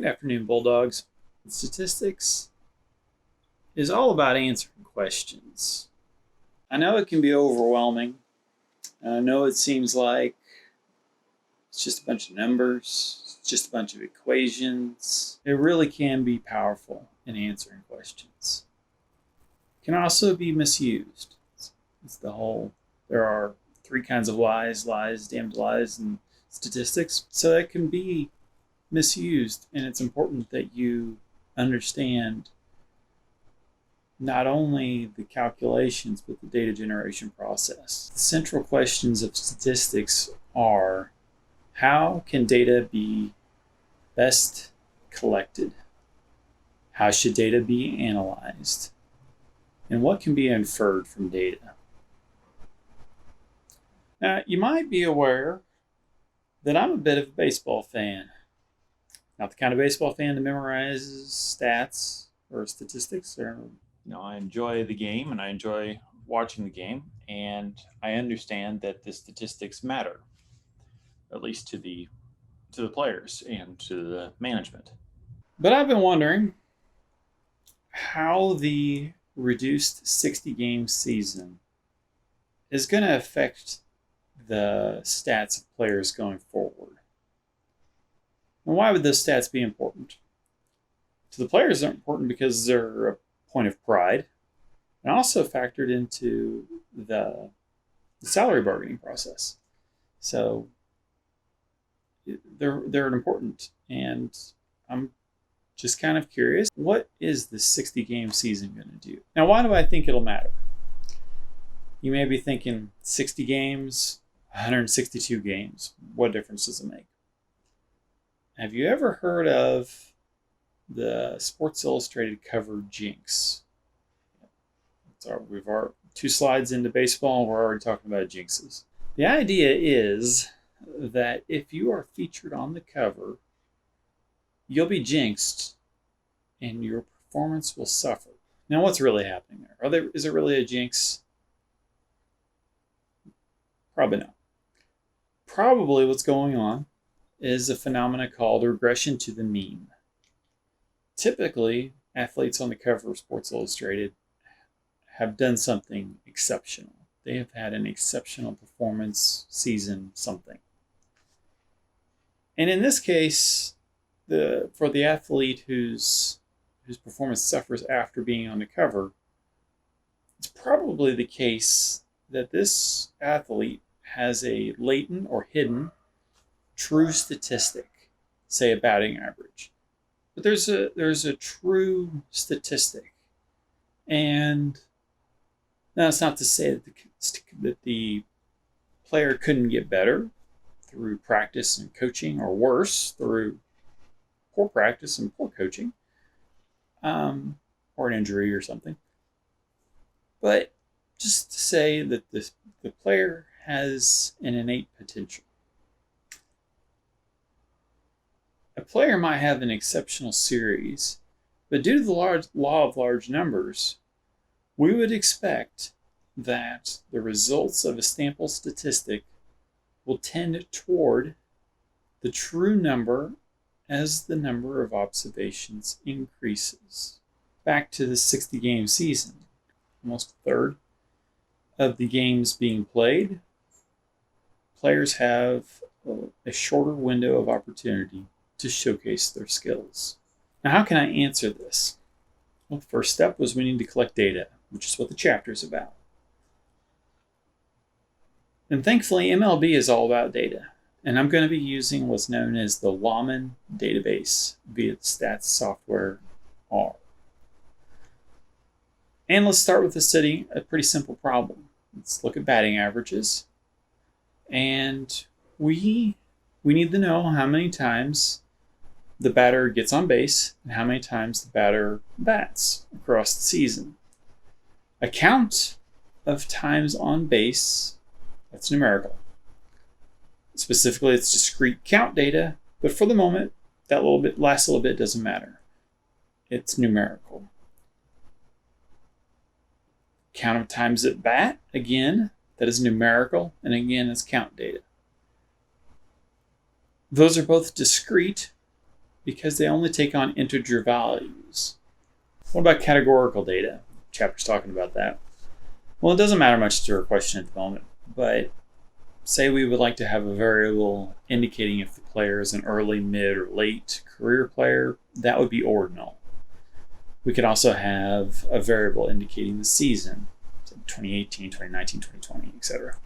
Good afternoon, Bulldogs. Statistics is all about answering questions. I know it can be overwhelming. I know it seems like it's just a bunch of numbers, it's just a bunch of equations. It really can be powerful in answering questions. It can also be misused. It's the whole, there are three kinds of lies, damned lies, and statistics. So it can be misused, and it's important that you understand not only the calculations but the data generation process. The central questions of statistics are: how can data be best collected? How should data be analyzed? And what can be inferred from data? Now, you might be aware that I'm a bit of a baseball fan. Not the kind of baseball fan that memorizes stats or statistics. I enjoy the game and I enjoy watching the game, and I understand that the statistics matter, at least to the players and to the management. But I've been wondering how the reduced 60-game season is going to affect the stats of players going forward. And why would those stats be important? To the players, they're important because they're a point of pride, and also factored into the salary bargaining process. So they're important, and I'm just kind of curious, what is the 60-game season going to do? Now, why do I think it'll matter? You may be thinking 60 games, 162 games. What difference does it make? Have you ever heard of the Sports Illustrated cover jinx? We've already 2 slides into baseball, and we're already talking about jinxes. The idea is that if you are featured on the cover, you'll be jinxed and your performance will suffer. Now, what's really happening there? Is it really a jinx? Probably not. Probably what's going on is a phenomena called regression to the mean. Typically, athletes on the cover of Sports Illustrated have done something exceptional. They have had an exceptional performance, season, something. And in this case, for the athlete whose performance suffers after being on the cover, it's probably the case that this athlete has a latent or hidden true statistic, say a batting average. But there's a true statistic. And now it's not to say that the player couldn't get better through practice and coaching, or worse, through poor practice and poor coaching, or an injury or something. But just to say that the player has an innate potential. A player might have an exceptional series, but due to the law of large numbers, we would expect that the results of a sample statistic will tend toward the true number as the number of observations increases. Back to the 60-game season, almost a third of the games being played, players have a shorter window of opportunity to showcase their skills. Now, how can I answer this? Well, the first step was we need to collect data, which is what the chapter is about. And thankfully, MLB is all about data. And I'm going to be using what's known as the Lawman database via the stats software R. And let's start with a pretty simple problem. Let's look at batting averages. And we need to know how many times the batter gets on base and how many times the batter bats across the season. A count of times on base, that's numerical. Specifically, it's discrete count data, but for the moment, that last little bit doesn't matter. It's numerical. Count of times at bat, again, that is numerical, and again, it's count data. Those are both discrete, because they only take on integer values. What about categorical data? Chapter's talking about that. Well, it doesn't matter much to our question at the moment, but say we would like to have a variable indicating if the player is an early, mid, or late career player, that would be ordinal. We could also have a variable indicating the season, 2018, 2019, 2020, etc.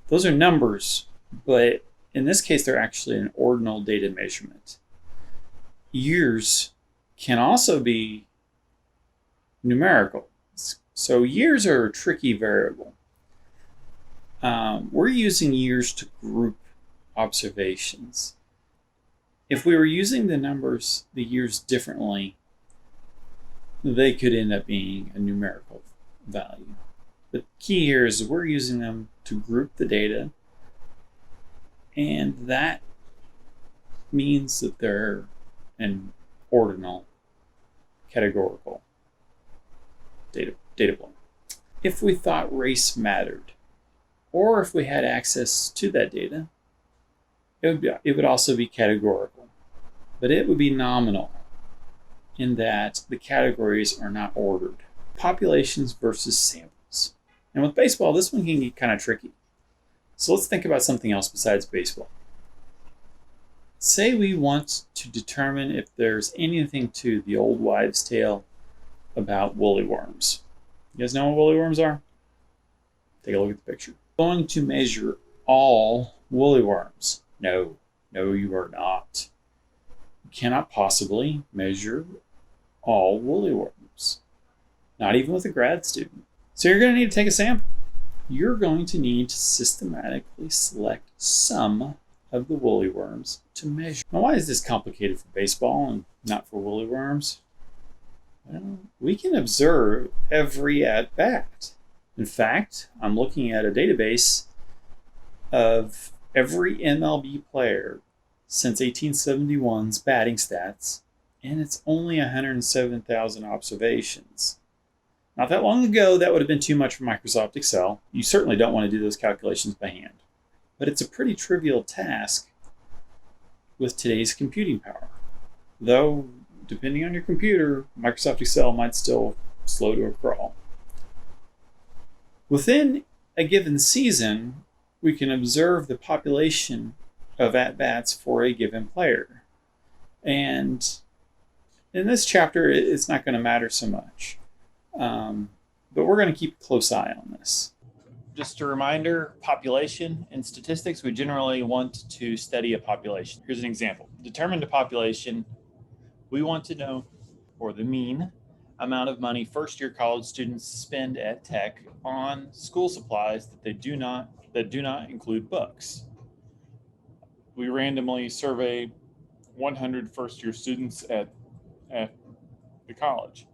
Those are numbers, but in this case, they're actually an ordinal data measurement. Years can also be numerical. So years are a tricky variable. We're using years to group observations. If we were using the years differently, they could end up being a numerical value. The key here is we're using them to group the data, and that means that they're an ordinal categorical data point. If we thought race mattered, or if we had access to that data, it would also be categorical, but it would be nominal in that the categories are not ordered. Populations versus samples. And with baseball, this one can get kind of tricky. So let's think about something else besides baseball. Say we want to determine if there's anything to the old wives' tale about woolly worms. You guys know what woolly worms are? Take a look at the picture. Going to measure all woolly worms. No, you are not. You cannot possibly measure all woolly worms. Not even with a grad student. So you're going to need to take a sample. You're going to need to systematically select some of the woolly worms to measure. Now, why is this complicated for baseball and not for woolly worms? Well, we can observe every at-bat. In fact, I'm looking at a database of every MLB player since 1871's batting stats, and it's only 107,000 observations. Not that long ago, that would have been too much for Microsoft Excel. You certainly don't want to do those calculations by hand. But it's a pretty trivial task with today's computing power. Though, depending on your computer, Microsoft Excel might still slow to a crawl. Within a given season, we can observe the population of at-bats for a given player. And in this chapter, it's not going to matter so much. But we're going to keep a close eye on this. Just a reminder, population in statistics, we generally want to study a population. Here's an example. Determine the population. We want to know, or the mean amount of money first-year college students spend at Tech on school supplies that do not include books. We randomly survey 100 first-year students at the college.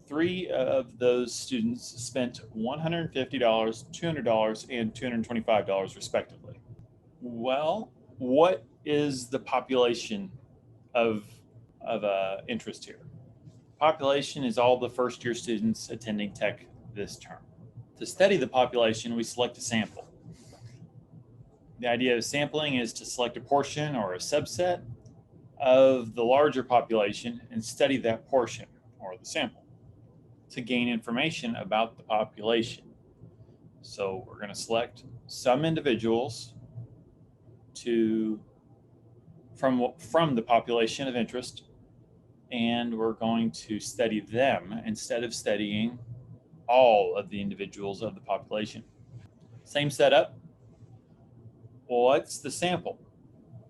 3 of those students spent $150, $200, and $225 respectively. Well, what is the population of interest here? Population is all the first-year students attending Tech this term. To study the population, we select a sample. The idea of sampling is to select a portion or a subset of the larger population and study that portion or the sample to gain information about the population. So we're going to select some individuals from the population of interest, and we're going to study them instead of studying all of the individuals of the population. Same setup. What's the sample?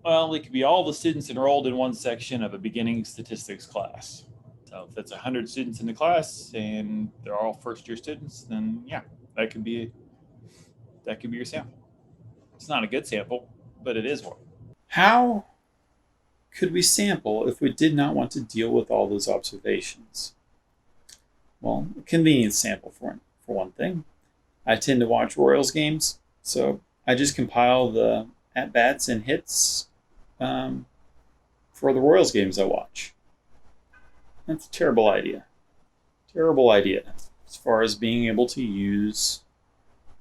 Well, it could be all the students enrolled in one section of a beginning statistics class. So if that's 100 students in the class and they're all first-year students, then yeah, that could be your sample. It's not a good sample, but it is one. How could we sample if we did not want to deal with all those observations? Well, a convenience sample for one thing. I tend to watch Royals games, so I just compile the at-bats and hits for the Royals games I watch. That's a terrible idea. Terrible idea as far as being able to use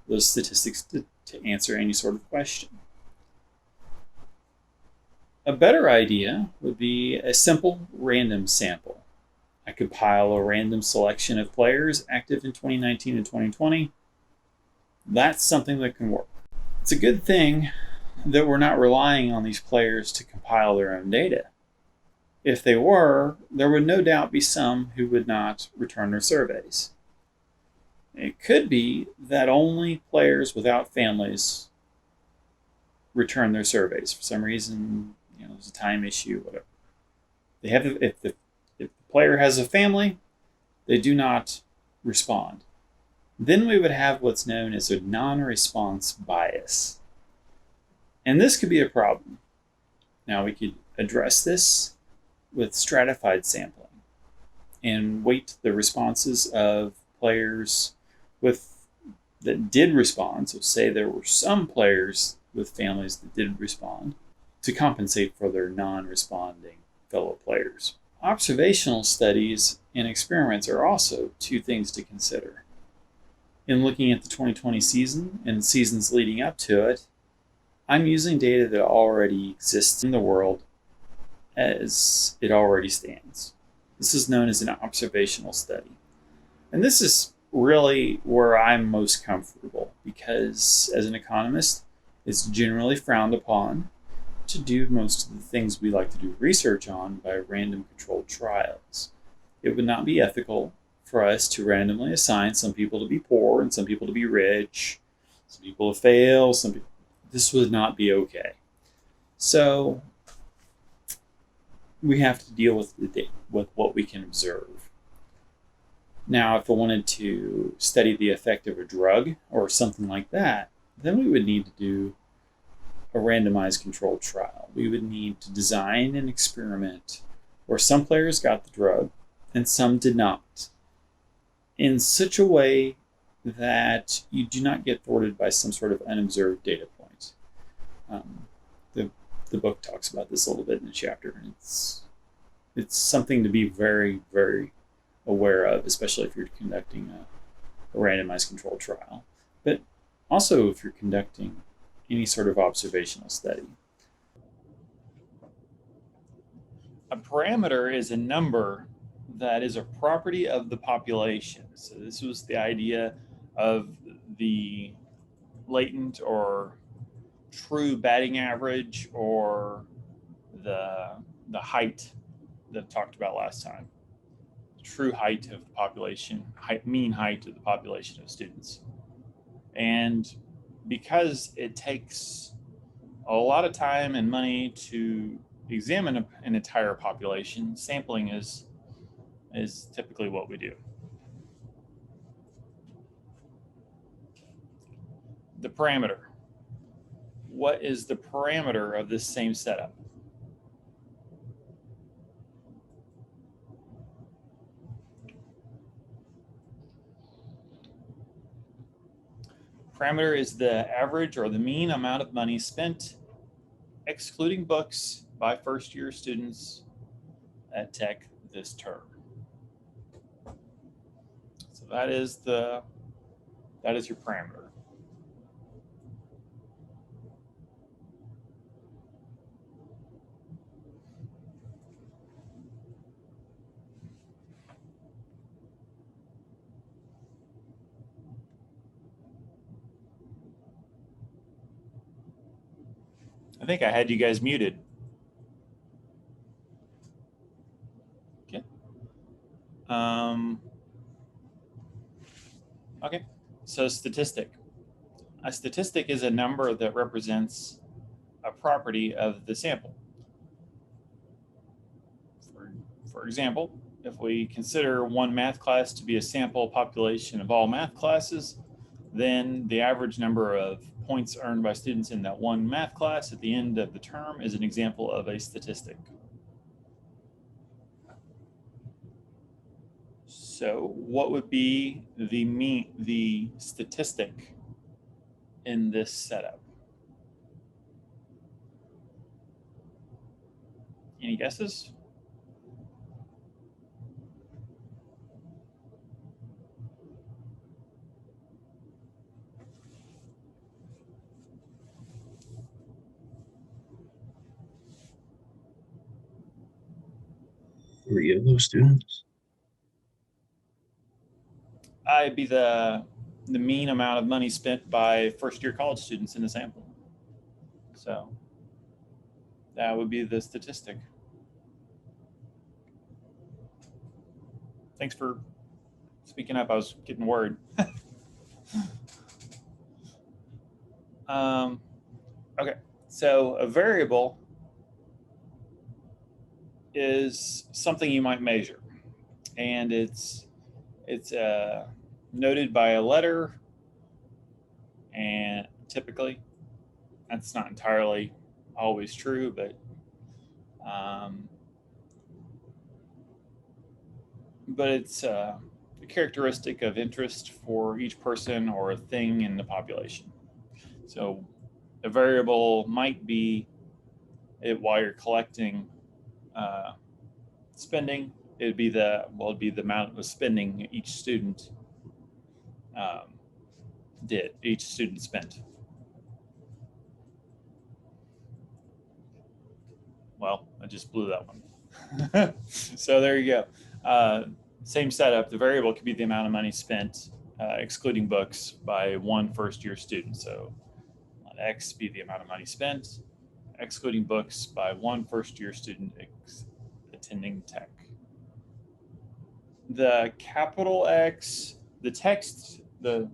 those statistics to answer any sort of question. A better idea would be a simple random sample. I compile a random selection of players active in 2019 and 2020. That's something that can work. It's a good thing that we're not relying on these players to compile their own data. If they were, there would no doubt be some who would not return their surveys. It could be that only players without families return their surveys. For some reason, there's a time issue, whatever. If the player has a family, they do not respond. Then we would have what's known as a non-response bias. And this could be a problem. Now we could address this with stratified sampling and weight the responses of players that did respond. So say there were some players with families that did respond to compensate for their non-responding fellow players. Observational studies and experiments are also two things to consider. In looking at the 2020 season and seasons leading up to it, I'm using data that already exists in the world as it already stands. This is known as an observational study. And this is really where I'm most comfortable because as an economist, it's generally frowned upon to do most of the things we like to do research on by random controlled trials. It would not be ethical for us to randomly assign some people to be poor and some people to be rich, some people to fail, this would not be okay. So we have to deal with what we can observe. Now, if I wanted to study the effect of a drug or something like that, then we would need to do a randomized controlled trial. We would need to design an experiment where some players got the drug and some did not, in such a way that you do not get thwarted by some sort of unobserved data point. The book talks about this a little bit in the chapter. It's something to be very, very aware of, especially if you're conducting a randomized controlled trial, but also if you're conducting any sort of observational study. A parameter is a number that is a property of the population. So this was the idea of the latent or true batting average or the height that I talked about last time. The true height of the population, mean height of the population of students. And because it takes a lot of time and money to examine an entire population, sampling is typically what we do. The parameter. What is the parameter of this same setup? Parameter is the average or the mean amount of money spent, excluding books, by first-year students at Tech this term. So that is your parameter. I think I had you guys muted. Okay. Okay. So statistic. A statistic is a number that represents a property of the sample. For example, if we consider one math class to be a sample population of all math classes, then the average number of points earned by students in that one math class at the end of the term is an example of a statistic. So what would be the statistic in this setup? Any guesses? 3 of those students? I'd be the mean amount of money spent by first-year college students in the sample. So that would be the statistic. Thanks for speaking up. I was getting worried. Okay, so a variable is something you might measure, and it's noted by a letter, and typically that's not entirely always true, but it's a characteristic of interest for each person or a thing in the population. So a variable might be it while you're collecting spending. It'd be the amount of spending each student each student spent. Well, I just blew that one. So there you go. Same setup. The variable could be the amount of money spent, excluding books, by one first-year student. So let X be the amount of money spent, excluding books, by one first-year student attending tech. The capital X, the text, the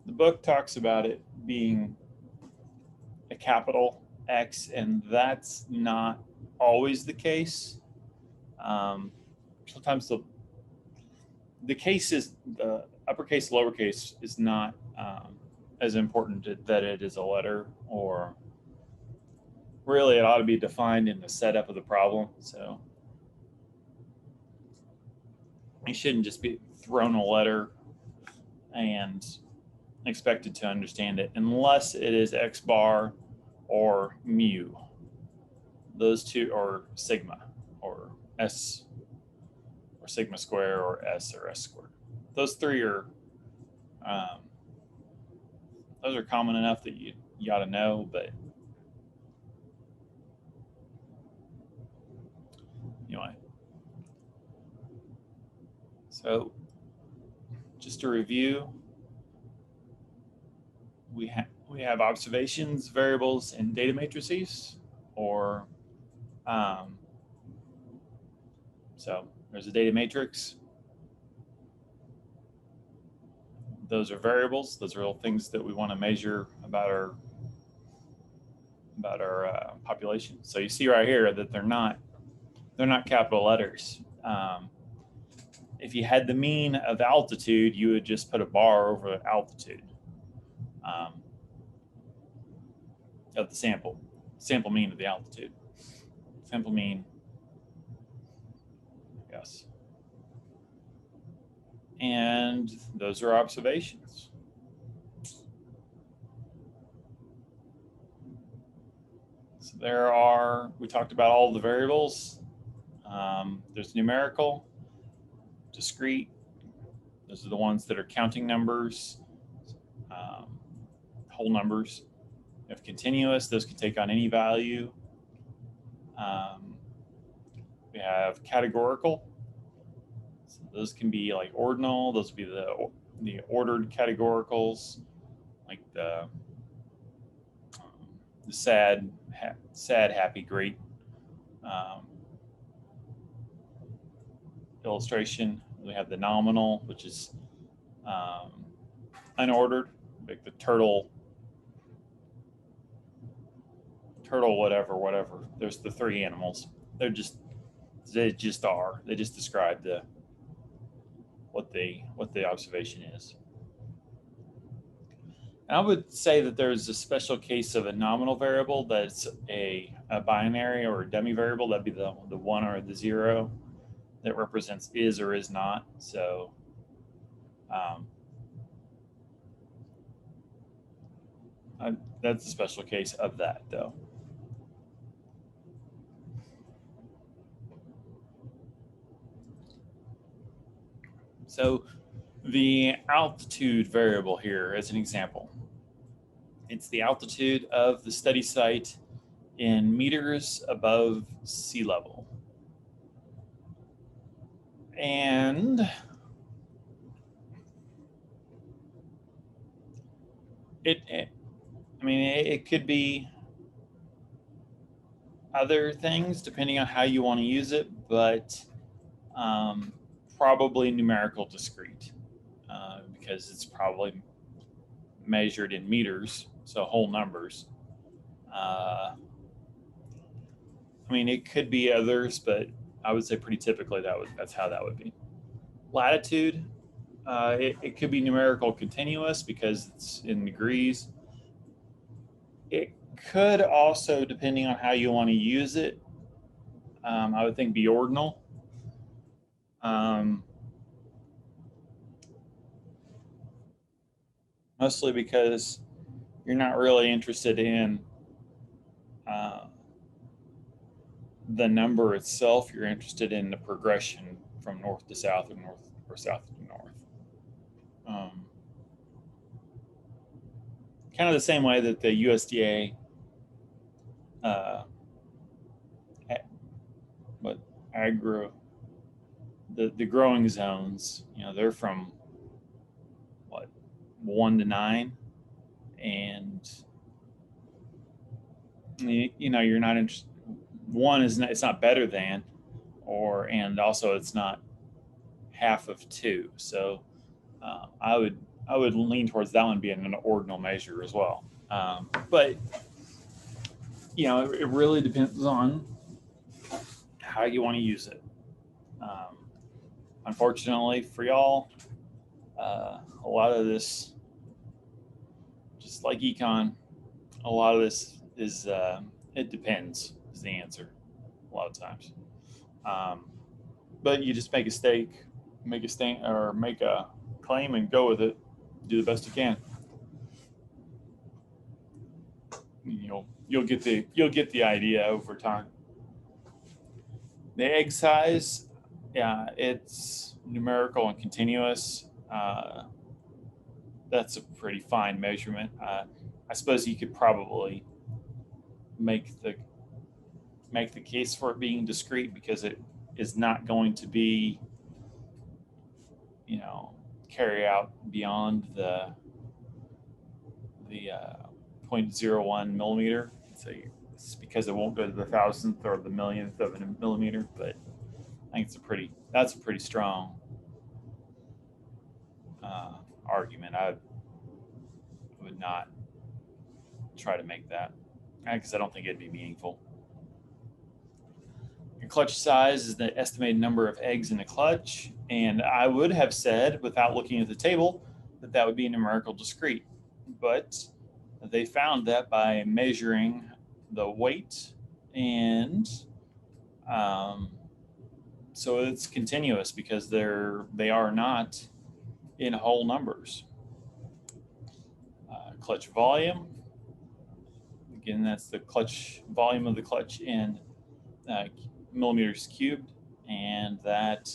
book talks about it being a capital X, and that's not always the case. Sometimes the case is the uppercase, lowercase is not as important that it is a letter, or really it ought to be defined in the setup of the problem. So you shouldn't just be thrown a letter and expected to understand it unless it is X bar or mu. Those two, or sigma or S or sigma square or S squared. Those three are common enough that you ought to know, but anyway. So just to review, we have observations, variables, and data matrices, or so there's a data matrix. Those are variables. Those are all things that we want to measure about our population. So you see right here that they're not capital letters. If you had the mean of altitude, you would just put a bar over altitude of the sample mean of the altitude. Sample mean, yes. And those are observations. So we talked about all the variables. There's numerical, discrete. Those are the ones that are counting numbers, whole numbers. You have continuous, those can take on any value. We have categorical. So those can be like ordinal. Those would be the ordered categoricals, like the sad, happy, great illustration. We have the nominal, which is unordered, like the turtle, whatever. There's the three animals. They just are. They just describe what the observation is. And I would say that there's a special case of a nominal variable that's a binary or a dummy variable. That'd be the 1 or the 0 that represents is or is not. So that's a special case of that, though. So the altitude variable here as an example. It's the altitude of the study site in meters above sea level. And it could be other things depending on how you want to use it, but probably numerical discrete, because it's probably measured in meters, so whole numbers. It could be others, but I would say pretty typically that's how that would be. Latitude, it could be numerical continuous because it's in degrees. It could also, depending on how you want to use it, I would think be ordinal. Mostly because you're not really interested in the number itself. You're interested in the progression from north to south or north or south to north. Kind of the same way that the USDA, the growing zones, they're from 1 to 9, and you're not interested. One is not, it's not better than, and also it's not half of 2. So I would lean towards that one being an ordinal measure as well. But it really depends on how you want to use it. Unfortunately for y'all, a lot of this, just like econ, a lot of this is it depends is the answer a lot of times. But you just make a claim and go with it. Do the best you can. You'll get the idea over time. The egg size, it's numerical and continuous. That's a pretty fine measurement. I suppose you could probably make the case for it being discrete because it is not going to be, carry out beyond the 0.01 millimeter. So it's because it won't go to the thousandth or the millionth of a millimeter, but I think that's a pretty strong argument. I would not try to make that because I don't think it'd be meaningful. Your clutch size is the estimated number of eggs in a clutch, and I would have said, without looking at the table, that would be numerical discrete, but they found that by measuring the weight, and so it's continuous because they are not in whole numbers. Clutch volume, again, that's the clutch volume of the clutch in millimeters cubed, and that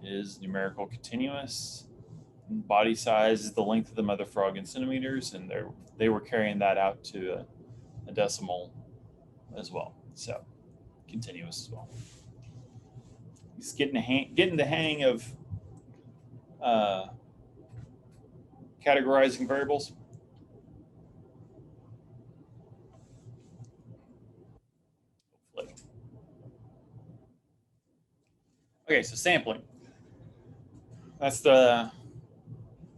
is numerical continuous. Body size is the length of the mother frog in centimeters, and they were carrying that out to a decimal as well, so continuous as well. Just getting the hang of categorizing variables. Hopefully. Okay, so sampling. That's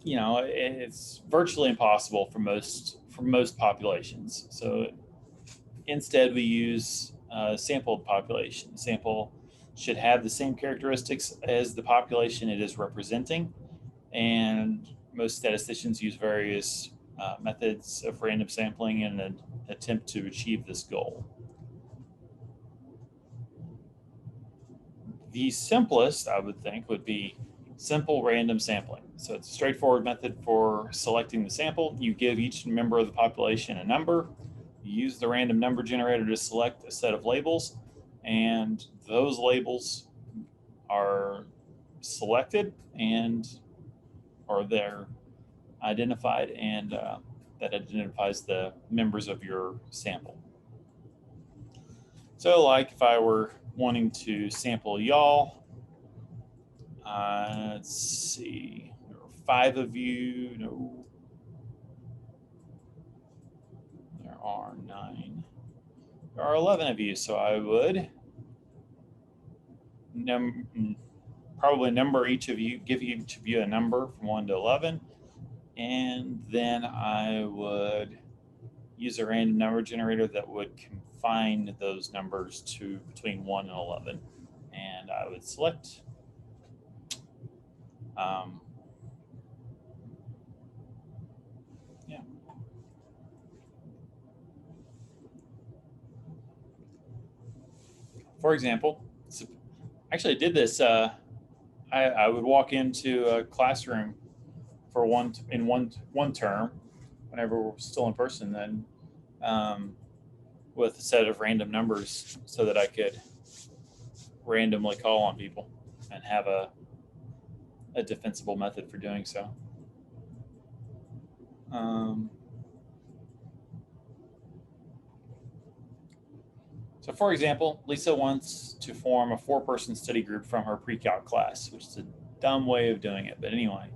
it's virtually impossible for most populations. So instead, we use sampled population. The sample should have the same characteristics as the population it is representing, and most statisticians use various methods of random sampling in an attempt to achieve this goal. The simplest, I would think, would be simple random sampling. So it's a straightforward method for selecting the sample. You give each member of the population a number. You use the random number generator to select a set of labels, and those labels are selected or they're identified, and that identifies the members of your sample. So like if I were wanting to sample y'all, Let's see. There are 5 of you. No. There are 9. There are 11 of you, so I would probably number each of you, give each of you a number from 1 to 11, and then I would use a random number generator that would confine those numbers to between 1 and 11, and I would select yeah. For example, actually I did this. I would walk into a classroom for one term, whenever we're still in person, then with a set of random numbers so that I could randomly call on people and have a defensible method for doing so. So for example, Lisa wants to form a 4-person study group from her pre-calc class, which is a dumb way of doing it. But anyway,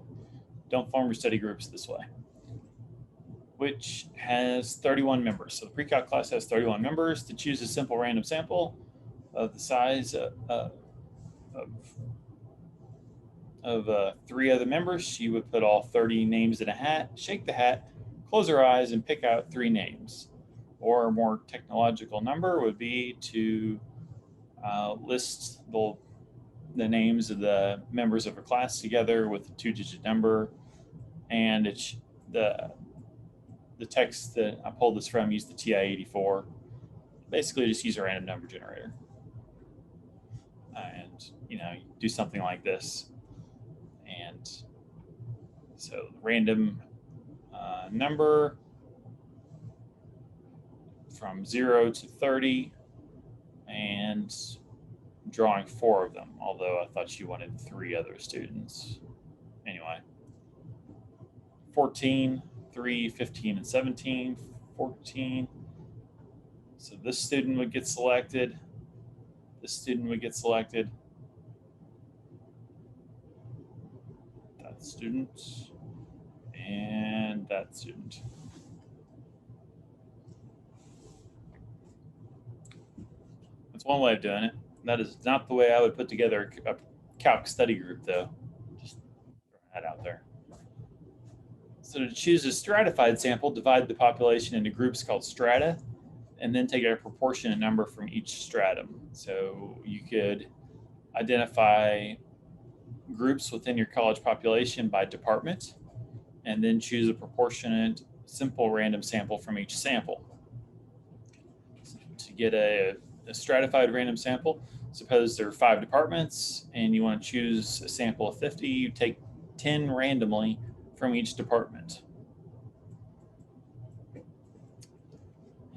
don't form your study groups this way, which has 31 members. So the pre-calc class has 31 members. To choose a simple random sample of the size of 3 other members, she would put all 30 names in a hat, shake the hat, close her eyes, and pick out 3 names. Or a more technological number would be to list the names of the members of her class together with a 2-digit number, and it's the text that I pulled this from used the TI-84. Basically, just use a random number generator, and do something like this. And so random number from 0 to 30, and drawing 4 of them, although I thought you wanted 3 other students. Anyway, 14, 3, 15, and 17. 14. So this student would get selected. This student would get selected. That student. And that student. That's one way of doing it. That is not the way I would put together a calc study group, though. Just throwing that out there. So to choose a stratified sample, divide the population into groups called strata, and then take a proportionate number from each stratum. So you could identify groups within your college population by department, and then choose a proportionate simple random sample from each sample. To get a stratified random sample, suppose there are 5 departments and you want to choose a sample of 50, you take 10 randomly from each department.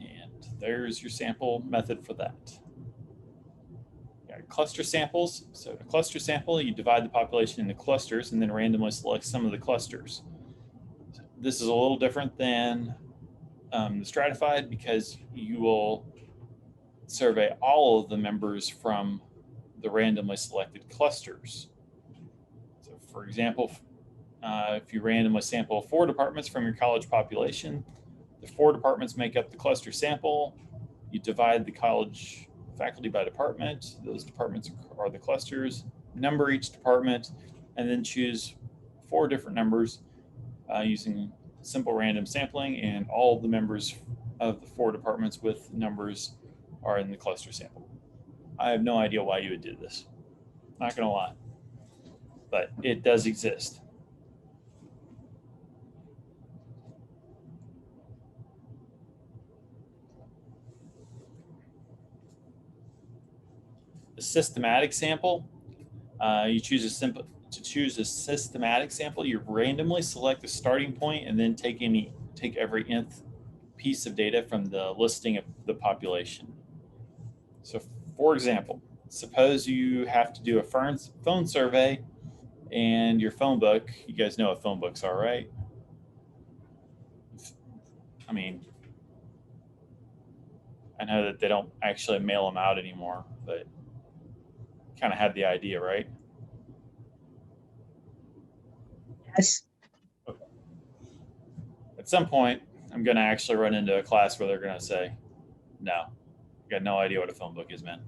And there's your sample method for that. You got cluster samples. So to cluster sample, you divide the population into clusters and then randomly select some of the clusters. This is a little different than the stratified, because you will survey all of the members from the randomly selected clusters. So for example, if you randomly sample 4 departments from your college population, the 4 departments make up the cluster sample. You divide the college faculty by department. Those departments are the clusters. Number each department, and then choose 4 different numbers using simple random sampling, and all the members of the 4 departments with numbers are in the cluster sample. I have no idea why you would do this. Not going to lie. But it does exist. The systematic sample, you choose to choose a systematic sample, you randomly select a starting point and then take every nth piece of data from the listing of the population. So for example, suppose you have to do a phone survey, and your phone book, you guys know what phone books are, right? I mean, I know that they don't actually mail them out anymore, but kind of have the idea, right? Yes. At some point, I'm going to actually run into a class where they're going to say, no, I got no idea what a phone book is, man.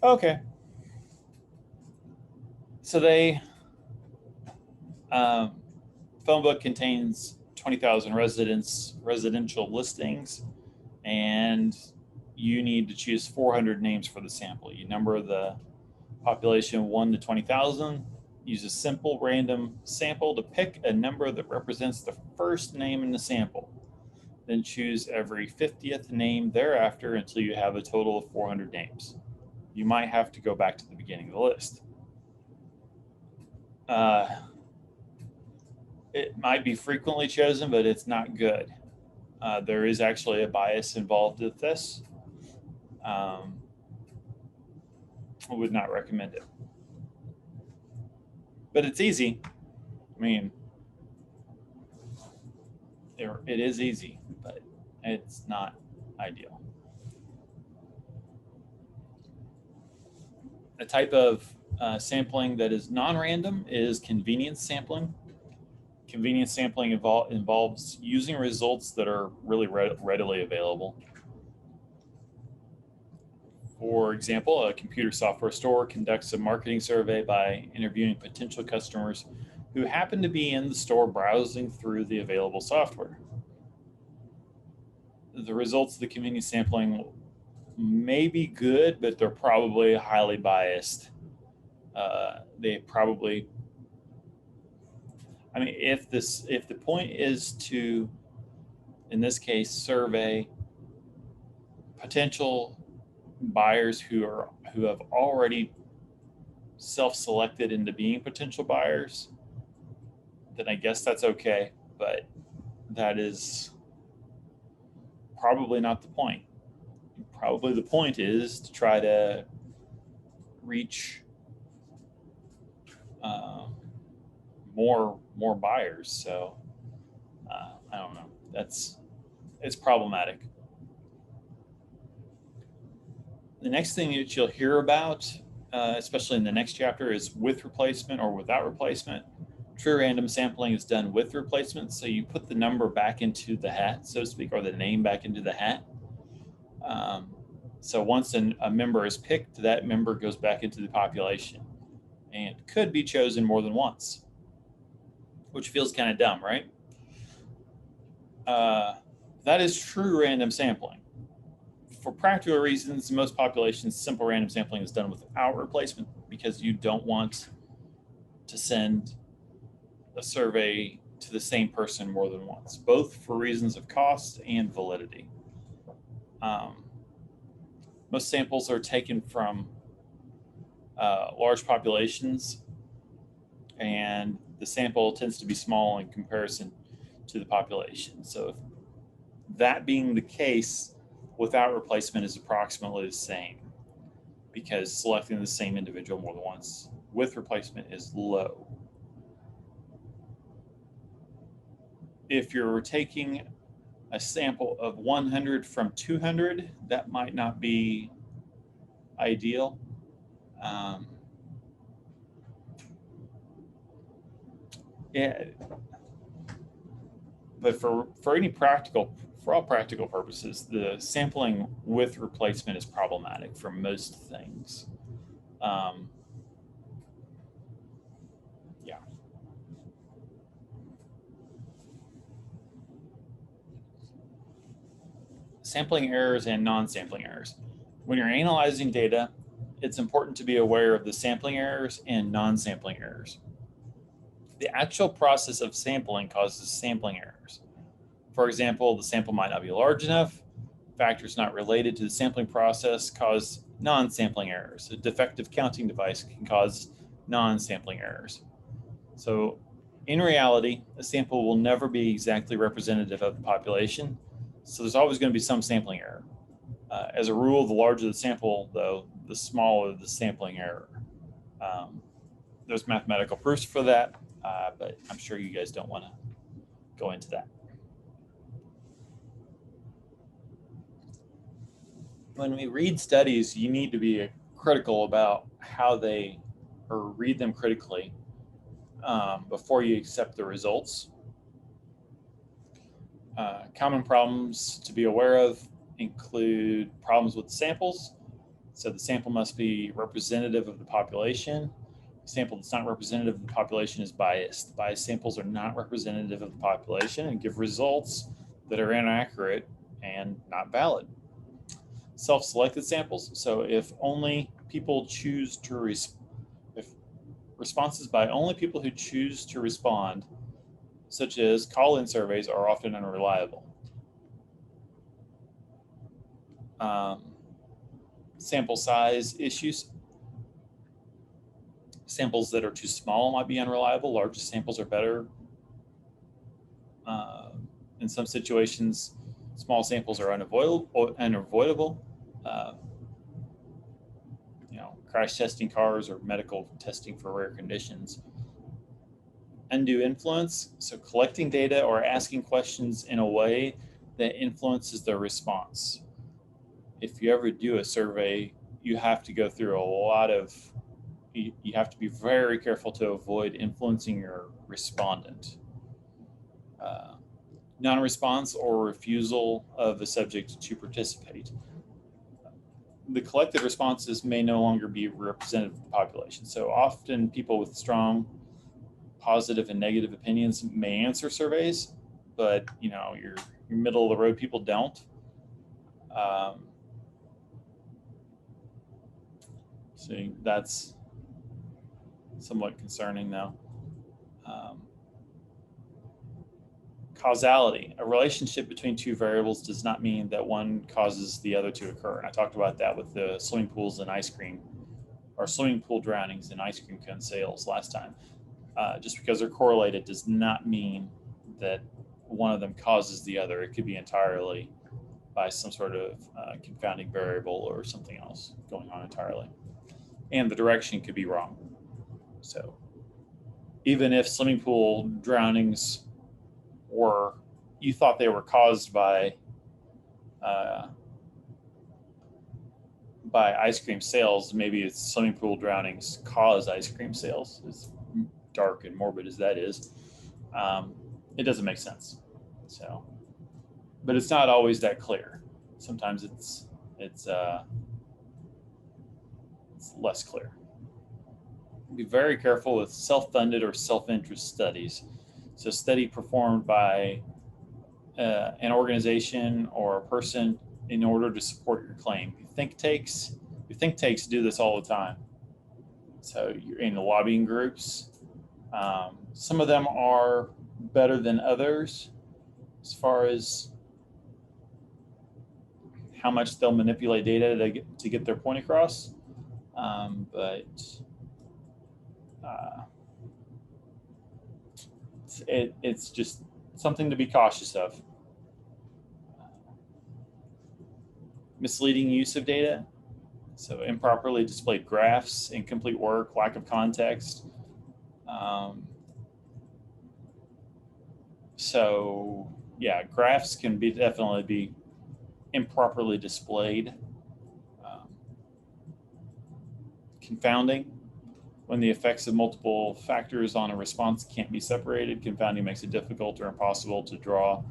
Okay. So phone book contains 20,000 residential listings, and you need to choose 400 names for the sample. You number the population 1 to 20,000. Use a simple random sample to pick a number that represents the first name in the sample. Then choose every 50th name thereafter until you have a total of 400 names. You might have to go back to the beginning of the list. It might be frequently chosen, but it's not good. There is actually a bias involved with this. I would not recommend it. But it's easy. I mean, it is easy, but it's not ideal. A type of sampling that is non-random is convenience sampling. Convenience sampling involves using results that are really readily available. For example, a computer software store conducts a marketing survey by interviewing potential customers who happen to be in the store browsing through the available software. The results of the convenience sampling may be good, but they're probably highly biased. If the point is to, in this case, survey potential buyers who have already self-selected into being potential buyers, then I guess that's okay, but that is probably not the point. Probably the point is to try to reach more buyers. So I don't know. It's problematic. The next thing that you'll hear about, especially in the next chapter, is with replacement or without replacement. True random sampling is done with replacement, so you put the number back into the hat, so to speak, or the name back into the hat. So once a member is picked, that member goes back into the population and could be chosen more than once, which feels kind of dumb, right? That is true random sampling. For practical reasons, most populations, simple random sampling is done without replacement because you don't want to send a survey to the same person more than once, both for reasons of cost and validity. Most samples are taken from large populations, and the sample tends to be small in comparison to the population. So if that being the case, without replacement is approximately the same because selecting the same individual more than once with replacement is low. If you're taking a sample of 100 from 200, that might not be ideal. But for all practical purposes, the sampling with replacement is problematic for most things. Yeah. Sampling errors and non-sampling errors. When you're analyzing data, it's important to be aware of the sampling errors and non-sampling errors. The actual process of sampling causes sampling errors. For example, the sample might not be large enough. Factors not related to the sampling process cause non-sampling errors. A defective counting device can cause non-sampling errors. So in reality, a sample will never be exactly representative of the population. So there's always going to be some sampling error. As a rule, the larger the sample, though, the smaller the sampling error. There's mathematical proofs for that, but I'm sure you guys don't want to go into that. When we read studies, you need to be critical about how they, or read them critically. before you accept the results. Common problems to be aware of include problems with samples. So the sample must be representative of the population. A sample that's not representative of the population is biased. Biased samples are not representative of the population and give results that are inaccurate and not valid. Self-selected samples. So if only people choose to if responses by only people who choose to respond, such as call-in surveys, are often unreliable. Sample size issues. Samples that are too small might be unreliable. Larger samples are better. In some situations, small samples are unavoidable. Crash testing cars or medical testing for rare conditions. Undue influence, so collecting data or asking questions in a way that influences the response. If you ever do a survey, you have to go through a lot of, you have to be very careful to avoid influencing your respondent. Non-response or refusal of the subject to participate. The collected responses may no longer be representative of the population. So often people with strong positive and negative opinions may answer surveys, but your middle of the road people don't. So that's somewhat concerning though. Causality. A relationship between two variables does not mean that one causes the other to occur. And I talked about that with the swimming pools and ice cream, or swimming pool drownings and ice cream cone sales last time. Just because they're correlated does not mean that one of them causes the other. It could be entirely by some sort of confounding variable or something else going on entirely. And the direction could be wrong. So even if swimming pool drownings you thought they were caused by ice cream sales, maybe it's swimming pool drownings cause ice cream sales. As dark and morbid as that is, it doesn't make sense. So, but it's not always that clear. Sometimes it's less clear. Be very careful with self-funded or self-interest studies. So study performed by an organization or a person in order to support your claim. Your think tanks do this all the time. So you're in the lobbying groups. Some of them are better than others as far as how much they'll manipulate data to get their point across. But it's just something to be cautious of. Misleading use of data. So improperly displayed graphs, incomplete work, lack of context. So yeah, graphs can definitely be improperly displayed. Confounding. When the effects of multiple factors on a response can't be separated, confounding makes it difficult or impossible to draw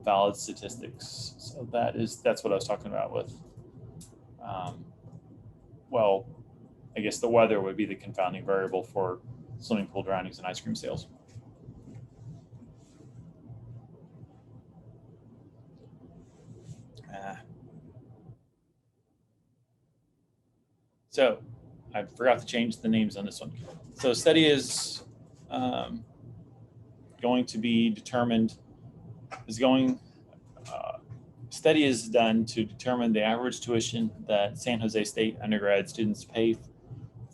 valid statistics. So that's what I was talking about with, well, I guess the weather would be the confounding variable for swimming pool drownings and ice cream sales. So I forgot to change the names on this one. So study is going to be determined, study is done to determine the average tuition that San Jose State undergrad students pay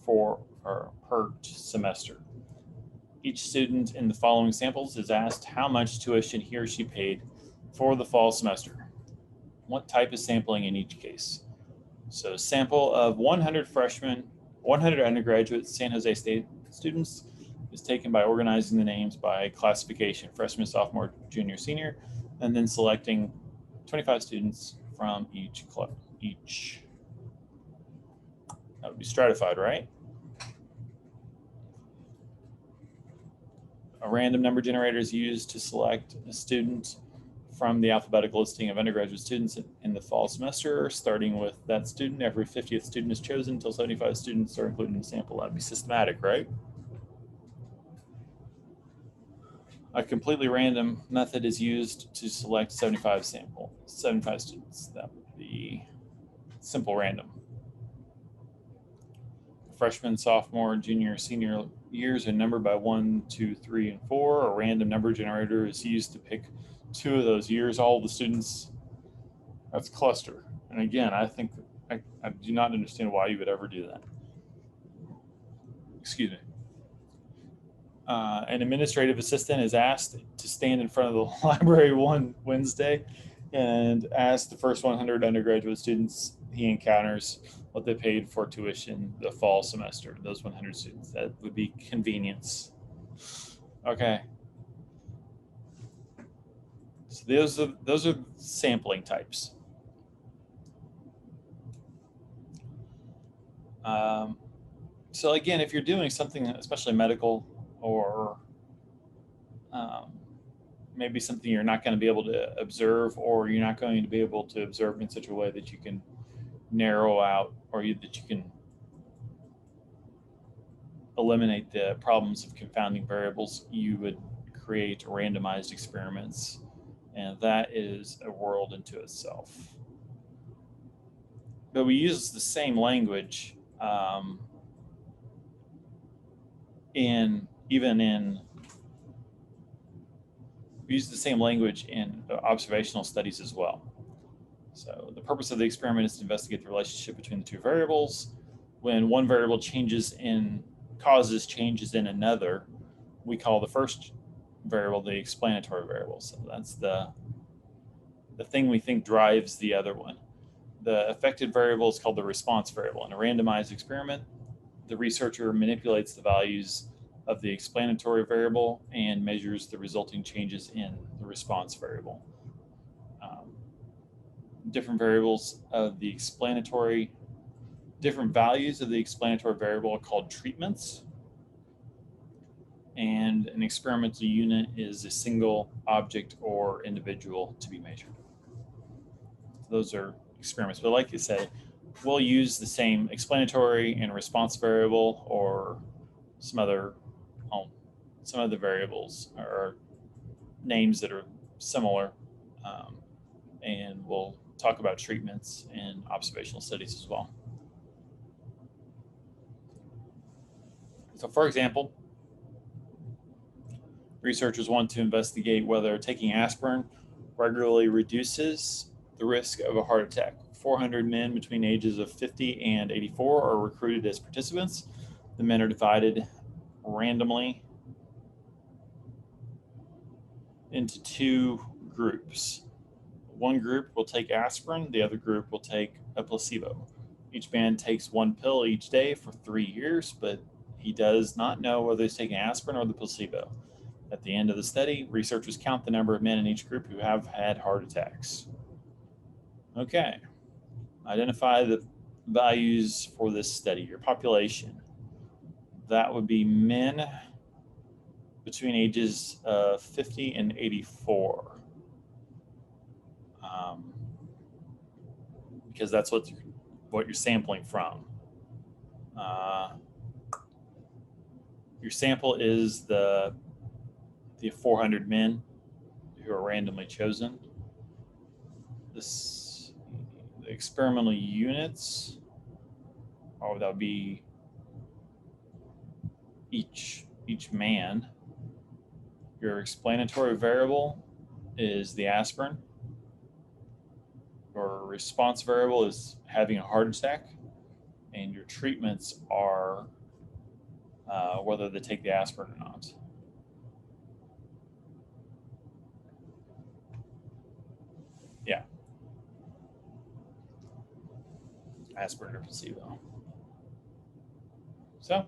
for or per semester. Each student in the following samples is asked how much tuition he or she paid for the fall semester. What type of sampling in each case? So sample of 100 freshmen, 100 undergraduate San Jose State students is taken by organizing the names by classification, freshman, sophomore, junior, senior, and then selecting 25 students from each club. That would be stratified, right? A random number generator is used to select a student from the alphabetical listing of undergraduate students in the fall semester. Starting with that student, every 50th student is chosen until 75 students are included in the sample. That'd be systematic, right? A completely random method is used to select 75 students. That would be simple random. Freshman, sophomore, junior, senior years are numbered by 1, 2, 3, and 4. A random number generator is used to pick 2 of those years. All the students, that's cluster. And again, I think I do not understand why you would ever do that. Excuse me. An administrative assistant is asked to stand in front of the library one Wednesday and ask the first 100 undergraduate students he encounters what they paid for tuition the fall semester. Those 100 students. That would be convenience. Okay. So those are sampling types. So again, if you're doing something, especially medical, or maybe something you're not going to be able to observe, or you're not going to be able to observe in such a way that you can narrow out, or that you can eliminate the problems of confounding variables, you would create randomized experiments, and that is a world into itself. But we use the same language we use the same language in observational studies as well. So the purpose of the experiment is to investigate the relationship between the two variables. When one variable causes changes in another, we call the first variable the explanatory variable. So that's the thing we think drives the other one. The affected variable is called the response variable. In a randomized experiment, the researcher manipulates the values of the explanatory variable and measures the resulting changes in the response variable. Different values of the explanatory variable are called treatments. And an experimental unit is a single object or individual to be measured. Those are experiments. But like I said, we'll use the same explanatory and response variable, or some other variables or names that are similar, and we'll talk about treatments in observational studies as well. So for example, researchers want to investigate whether taking aspirin regularly reduces the risk of a heart attack. 400 men between ages of 50 and 84 are recruited as participants. The men are divided randomly into 2 groups. One group will take aspirin, the other group will take a placebo. Each man takes 1 pill each day for 3 years, but he does not know whether he's taking aspirin or the placebo. At the end of the study, researchers count the number of men in each group who have had heart attacks. Okay. Identify the values for this study. Your population. That would be men between ages 50 and 84. Because that's what you're sampling from. Your sample is the 400 men who are randomly chosen. The experimental units, that would be each man. Your explanatory variable is the aspirin. Your response variable is having a heart attack, and your treatments are whether they take the aspirin or not. Yeah. Aspirin or placebo. So,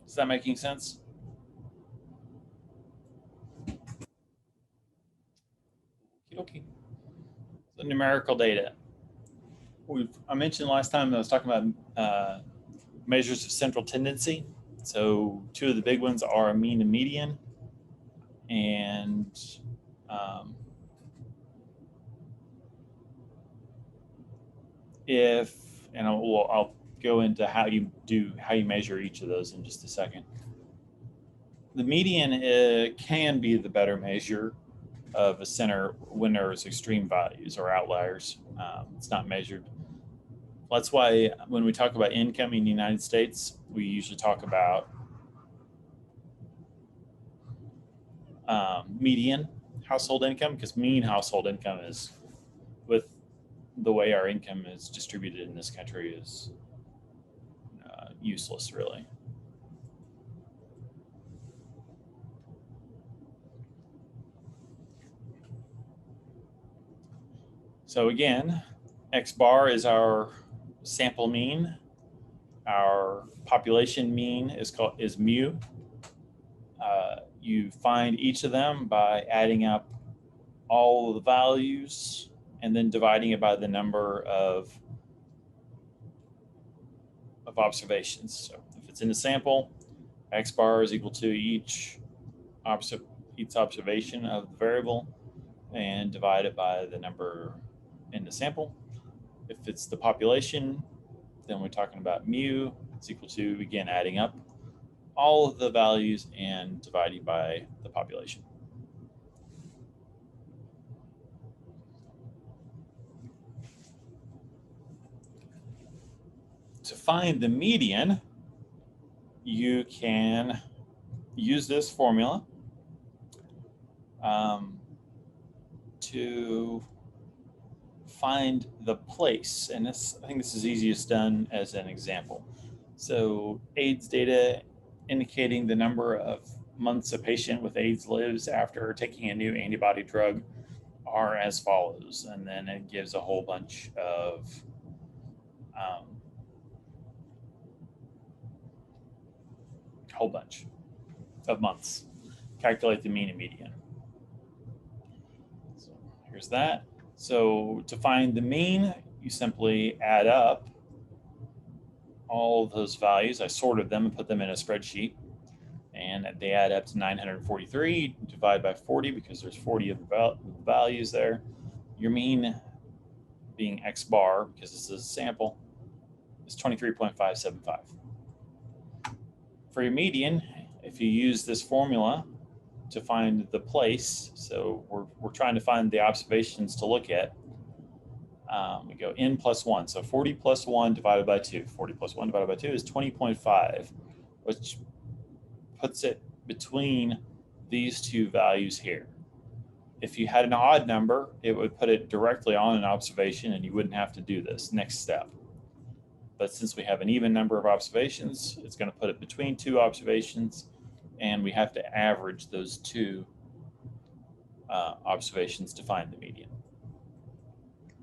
is that making sense? Okay. The numerical data. I mentioned last time I was talking about measures of central tendency. So two of the big ones are mean and median, and I'll go into how you measure each of those in just a second. The median can be the better measure of a center when there's extreme values or outliers. It's not measured. That's why when we talk about income in the United States, we usually talk about median household income, because mean household income is, with the way our income is distributed in this country, is useless, really. So again, X bar is our sample mean. Our population mean is mu. You find each of them by adding up all of the values and then dividing it by the number of observations. So if it's in the sample, X bar is equal to each observation of the variable and divide it by the number in the sample. If it's the population, then we're talking about mu. It's equal to, again, adding up all of the values and dividing by the population. To find the median, you can use this formula to find the place. And I think this is easiest done as an example. So AIDS data indicating the number of months a patient with AIDS lives after taking a new antibody drug are as follows. And then it gives a whole bunch of months. Calculate the mean and median. So here's that. So to find the mean, you simply add up all of those values. I sorted them and put them in a spreadsheet, and they add up to 943. Divide by 40 because there's 40 of the values there. Your mean, being X bar because this is a sample, is 23.575. For your median, if you use this formula to find the place, so we're trying to find the observations to look at, we go n plus 1. So 40 plus 1 divided by 2. 40 plus 1 divided by 2 is 20.5, which puts it between these two values here. If you had an odd number, it would put it directly on an observation and you wouldn't have to do this next step. But since we have an even number of observations, it's going to put it between two observations, and we have to average those two observations to find the median.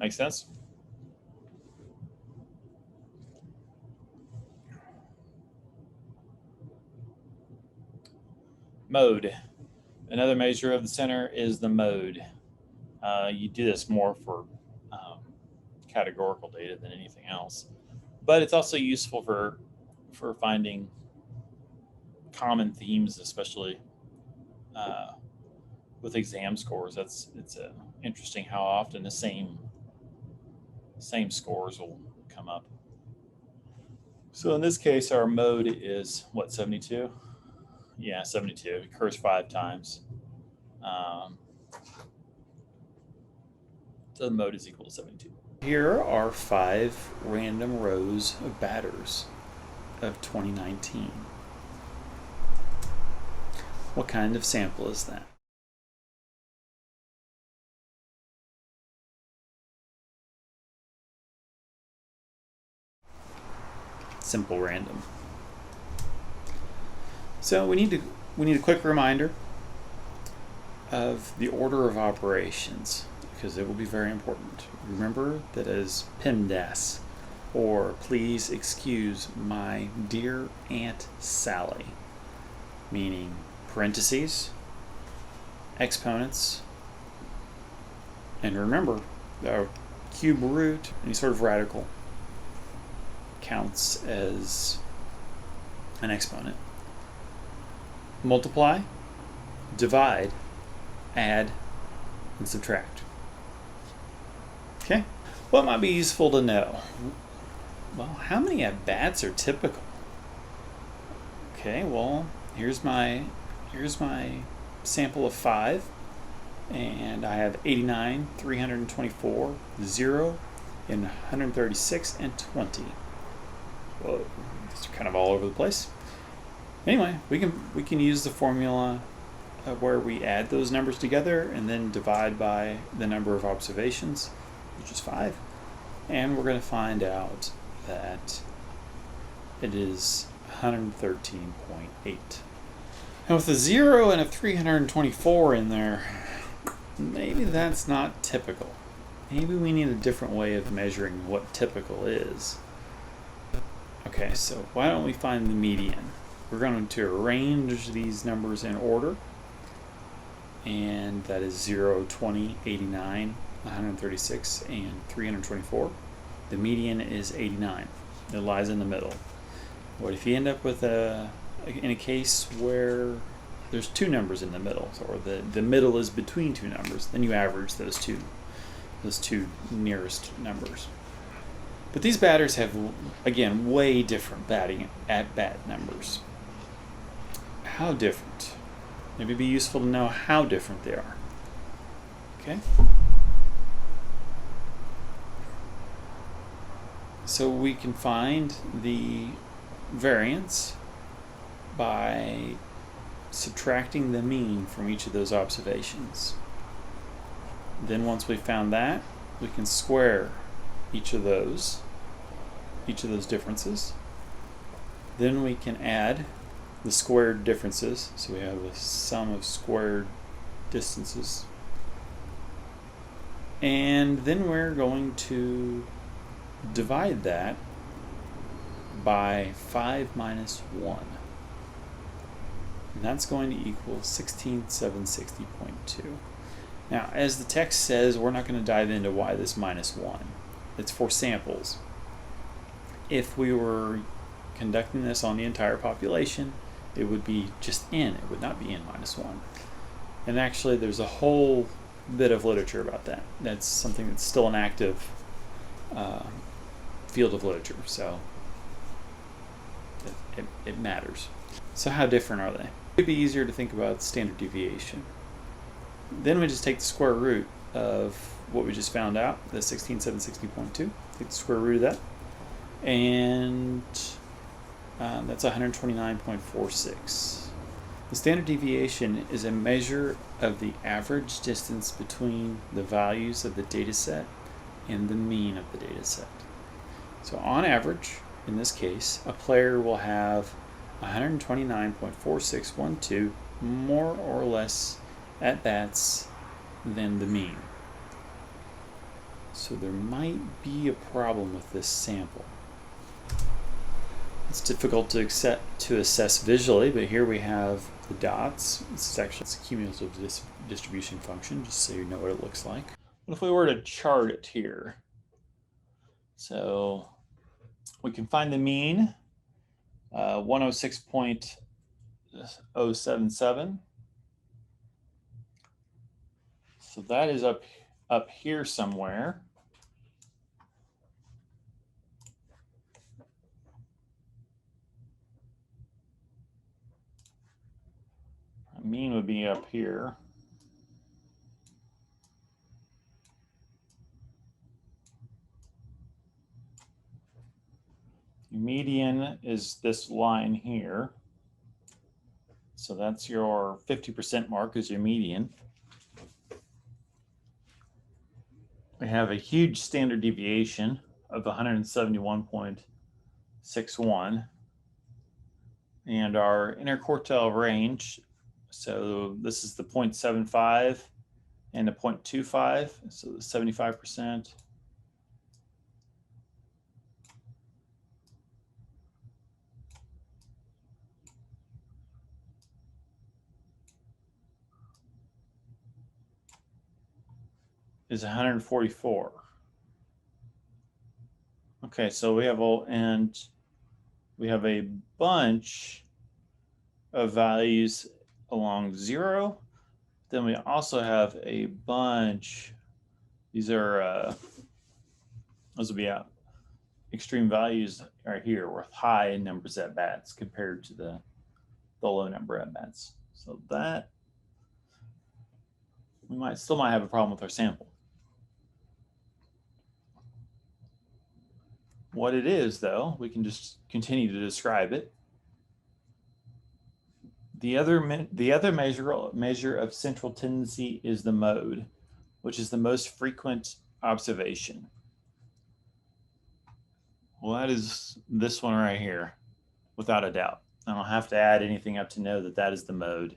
Make sense? Mode. Another measure of the center is the mode. You do this more for categorical data than anything else, but it's also useful for finding common themes, especially with exam scores. It's interesting how often the same scores will come up. So in this case, our mode is what, 72? Yeah, 72. It occurs 5 times. So the mode is equal to 72. Here are 5 random rows of batters of 2019. What kind of sample is that? Simple random. So we need a quick reminder of the order of operations, because it will be very important. Remember that as PEMDAS, or please excuse my dear Aunt Sally, meaning parentheses, exponents, and remember, the cube root, any sort of radical, counts as an exponent. multiply, divide, add, and subtract. Okay, what might be useful to know? Well, how many at-bats are typical? Okay, well, here's my sample of 5, and I have 89, 324, 0, and 136, and 20. Whoa, these are kind of all over the place. Anyway, we can use the formula where we add those numbers together and then divide by the number of observations, which is 5, and we're going to find out that it is 113.8. Now with a 0 and a 324 in there, maybe that's not typical. Maybe we need a different way of measuring what typical is. Okay, so why don't we find the median? We're going to arrange these numbers in order, and that is 0, 20, 89, 136, and 324. The median is 89. It lies in the middle. What if you end up with in a case where there's two numbers in the middle, or the middle is between two numbers? Then you average those two nearest numbers. But these batters have, again, way different batting at-bat numbers. How different? Maybe it'd be useful to know how different they are. Okay. So we can find the variance by subtracting the mean from each of those observations. Then once we've found that, we can square each of those differences. Then we can add the squared differences, so we have a sum of squared distances. And then we're going to divide that by 5 minus 1. And that's going to equal 16,760.2. Now, as the text says, we're not going to dive into why this minus 1. It's for samples. If we were conducting this on the entire population, it would be just n. It would not be n minus 1. And actually, there's a whole bit of literature about that. That's something that's still an active field of literature, so it matters. So how different are they? It'd be easier to think about standard deviation. Then we just take the square root of what we just found out, the 16,760.2. Take the square root of that, and that's 129.46. The standard deviation is a measure of the average distance between the values of the data set and the mean of the data set. So on average, in this case, a player will have 129.4612 more or less at-bats than the mean. So there might be a problem with this sample. It's difficult to assess visually, but here we have the dots. It's a cumulative distribution function, just so you know what it looks like. What if we were to chart it here? So we can find the mean, 106.077. So that is up here somewhere. Mean would be up here. Median is this line here. So that's your 50% mark is your median. We have a huge standard deviation of 171.61. And our interquartile range, so this is the 0.75 and the 0.25, so the 75%. Is 144. Okay, so we have a bunch of values along 0. Then we also have a bunch. These are those will be out. Extreme values are here with high numbers at bats compared to the low number at bats. So that we still might have a problem with our sample. What it is, though, we can just continue to describe it. The other measure of central tendency is the mode, which is the most frequent observation. Well, that is this one right here, without a doubt. I don't have to add anything up to know that that is the mode,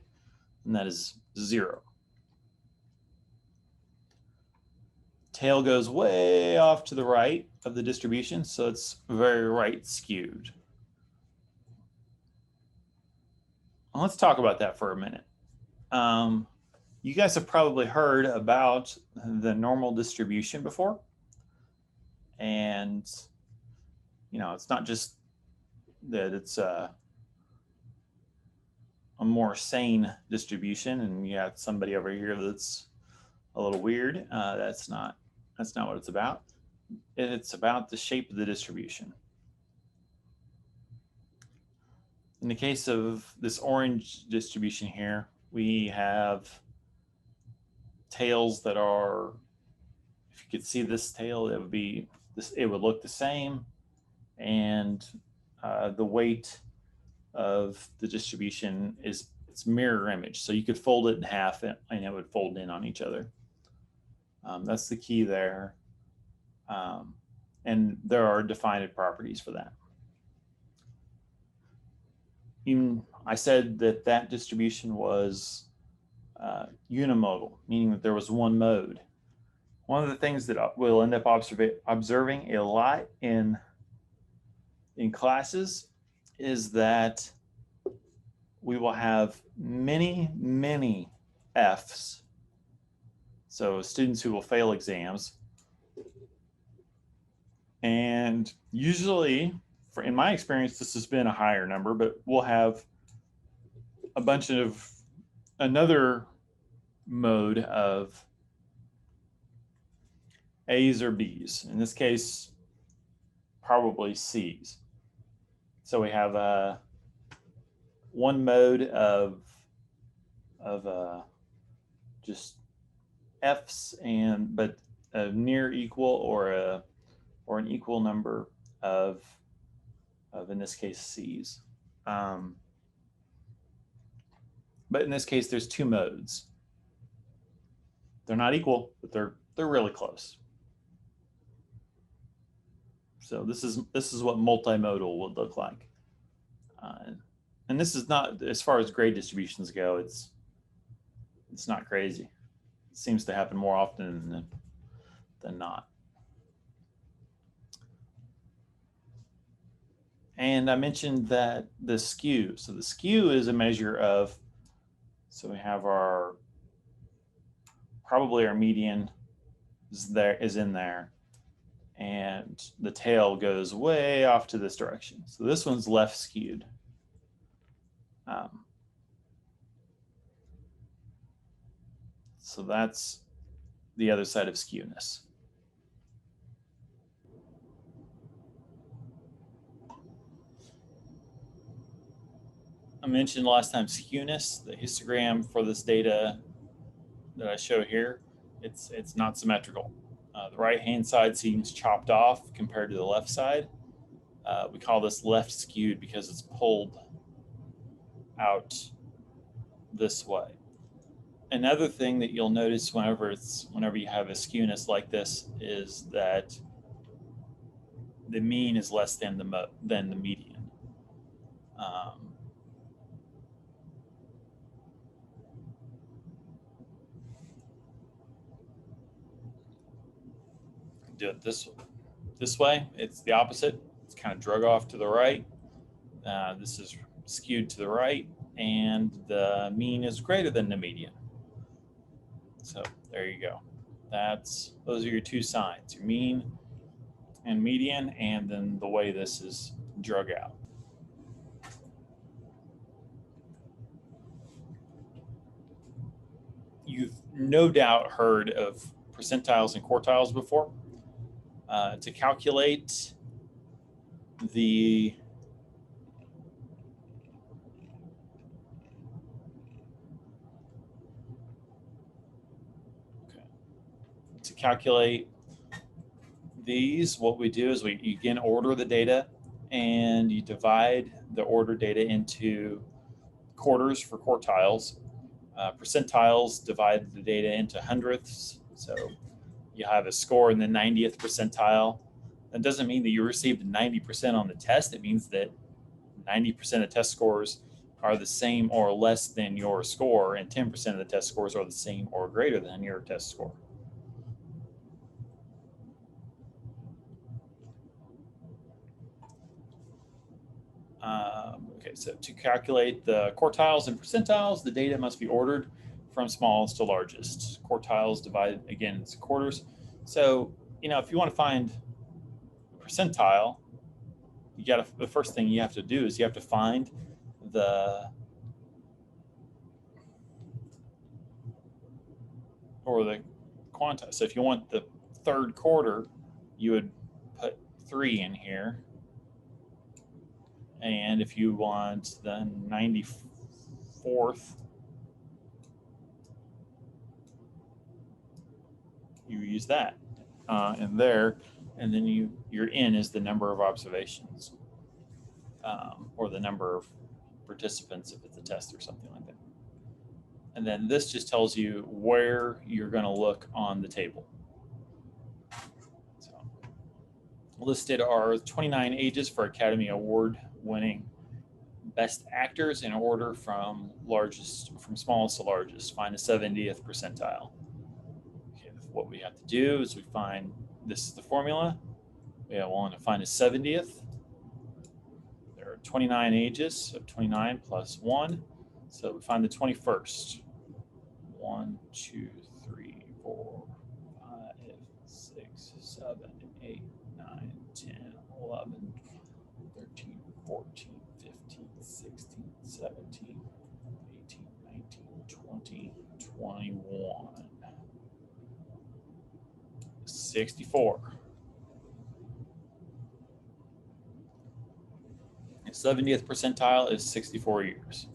and that is 0. Tail goes way off to the right of the distribution, so it's very right skewed. Well, let's talk about that for a minute. You guys have probably heard about the normal distribution before. And, you know, it's not just that it's a more sane distribution and you got somebody over here that's a little weird. That's not what it's about. It's about the shape of the distribution. In the case of this orange distribution here, we have tails that are, if you could see this tail, it would be this, it would look the same, and the weight of the distribution is its mirror image. So you could fold it in half and it would fold in on each other. That's the key there. And there are defined properties for that. I said that that distribution was unimodal, meaning that there was one mode. One of the things that we'll end up observing a lot in classes is that we will have many Fs. So students who will fail exams. And usually, in my experience, this has been a higher number, but we'll have a bunch of another mode of A's or B's. In this case, probably C's. So we have one mode of just F's but a near equal or an equal number of in this case C's. But in this case, there's two modes. They're not equal, but they're really close. So this is what multimodal would look like. And this is not, as far as grade distributions go, it's not crazy. It seems to happen more often than not. And I mentioned that the skew. So the skew is a measure of, so we have probably our median is in there, and the tail goes way off to this direction. So this one's left skewed. So that's the other side of skewness. I mentioned last time skewness, the histogram for this data that I show here, it's not symmetrical. The right-hand side seems chopped off compared to the left side. We call this left skewed because it's pulled out this way. Another thing that you'll notice whenever you have a skewness like this is that the mean is less than the median. Do it this way. It's the opposite. It's kind of drug off to the right. This is skewed to the right, and the mean is greater than the median. So there you go. Those are your two signs, your mean and median, and then the way this is drug out. no doubt heard of percentiles and quartiles before. To calculate the these, what we do is you again order the data, and you divide the ordered data into quarters for quartiles. Percentiles divide the data into hundredths. So you have a score in the 90th percentile. That doesn't mean that you received 90% on the test. It means that 90% of test scores are the same or less than your score, and 10% of the test scores are the same or greater than your test score. Okay, so to calculate the quartiles and percentiles, the data must be ordered from smallest to largest. Quartiles divided, again, into quarters. So, if you want to find a percentile, the first thing you have to do is you have to find the quantile. So if you want the third quarter, you would put 3 in here. And if you want the 94th, you use that in there, and then your n is the number of observations, or the number of participants if it's a test or something like that. And then this just tells you where you're going to look on the table. So listed are 29 ages for Academy Award-winning Best Actors in order from smallest to largest. Find the 70th percentile. Okay, what we have to do is this is the formula. We want to find a 70th. There are 29 ages, so 29 plus 1. So we find the 21st. 1, 2, 3, 4, 5, 6, 7, 8, 9, 10, 11, 13, 14, 15, 16, 17, 18, 19, 20, 21, 64. 70th percentile is 64 years.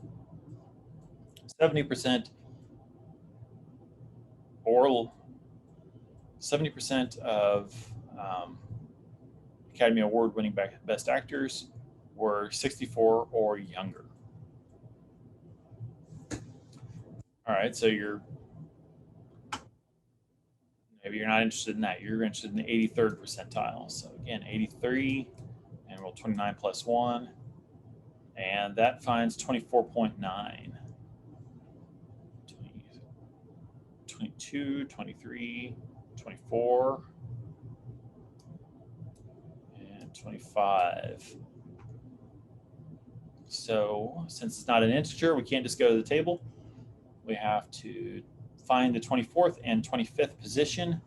70% of Academy Award-winning Best Actors were 64 or younger. All right, so maybe you're not interested in that. You're interested in the 83rd percentile. So again, 83, and roll 29 plus 1, and that finds 24.9. 22, 23, 24, and 25. So since it's not an integer, we can't just go to the table. We have to find the 24th and 25th position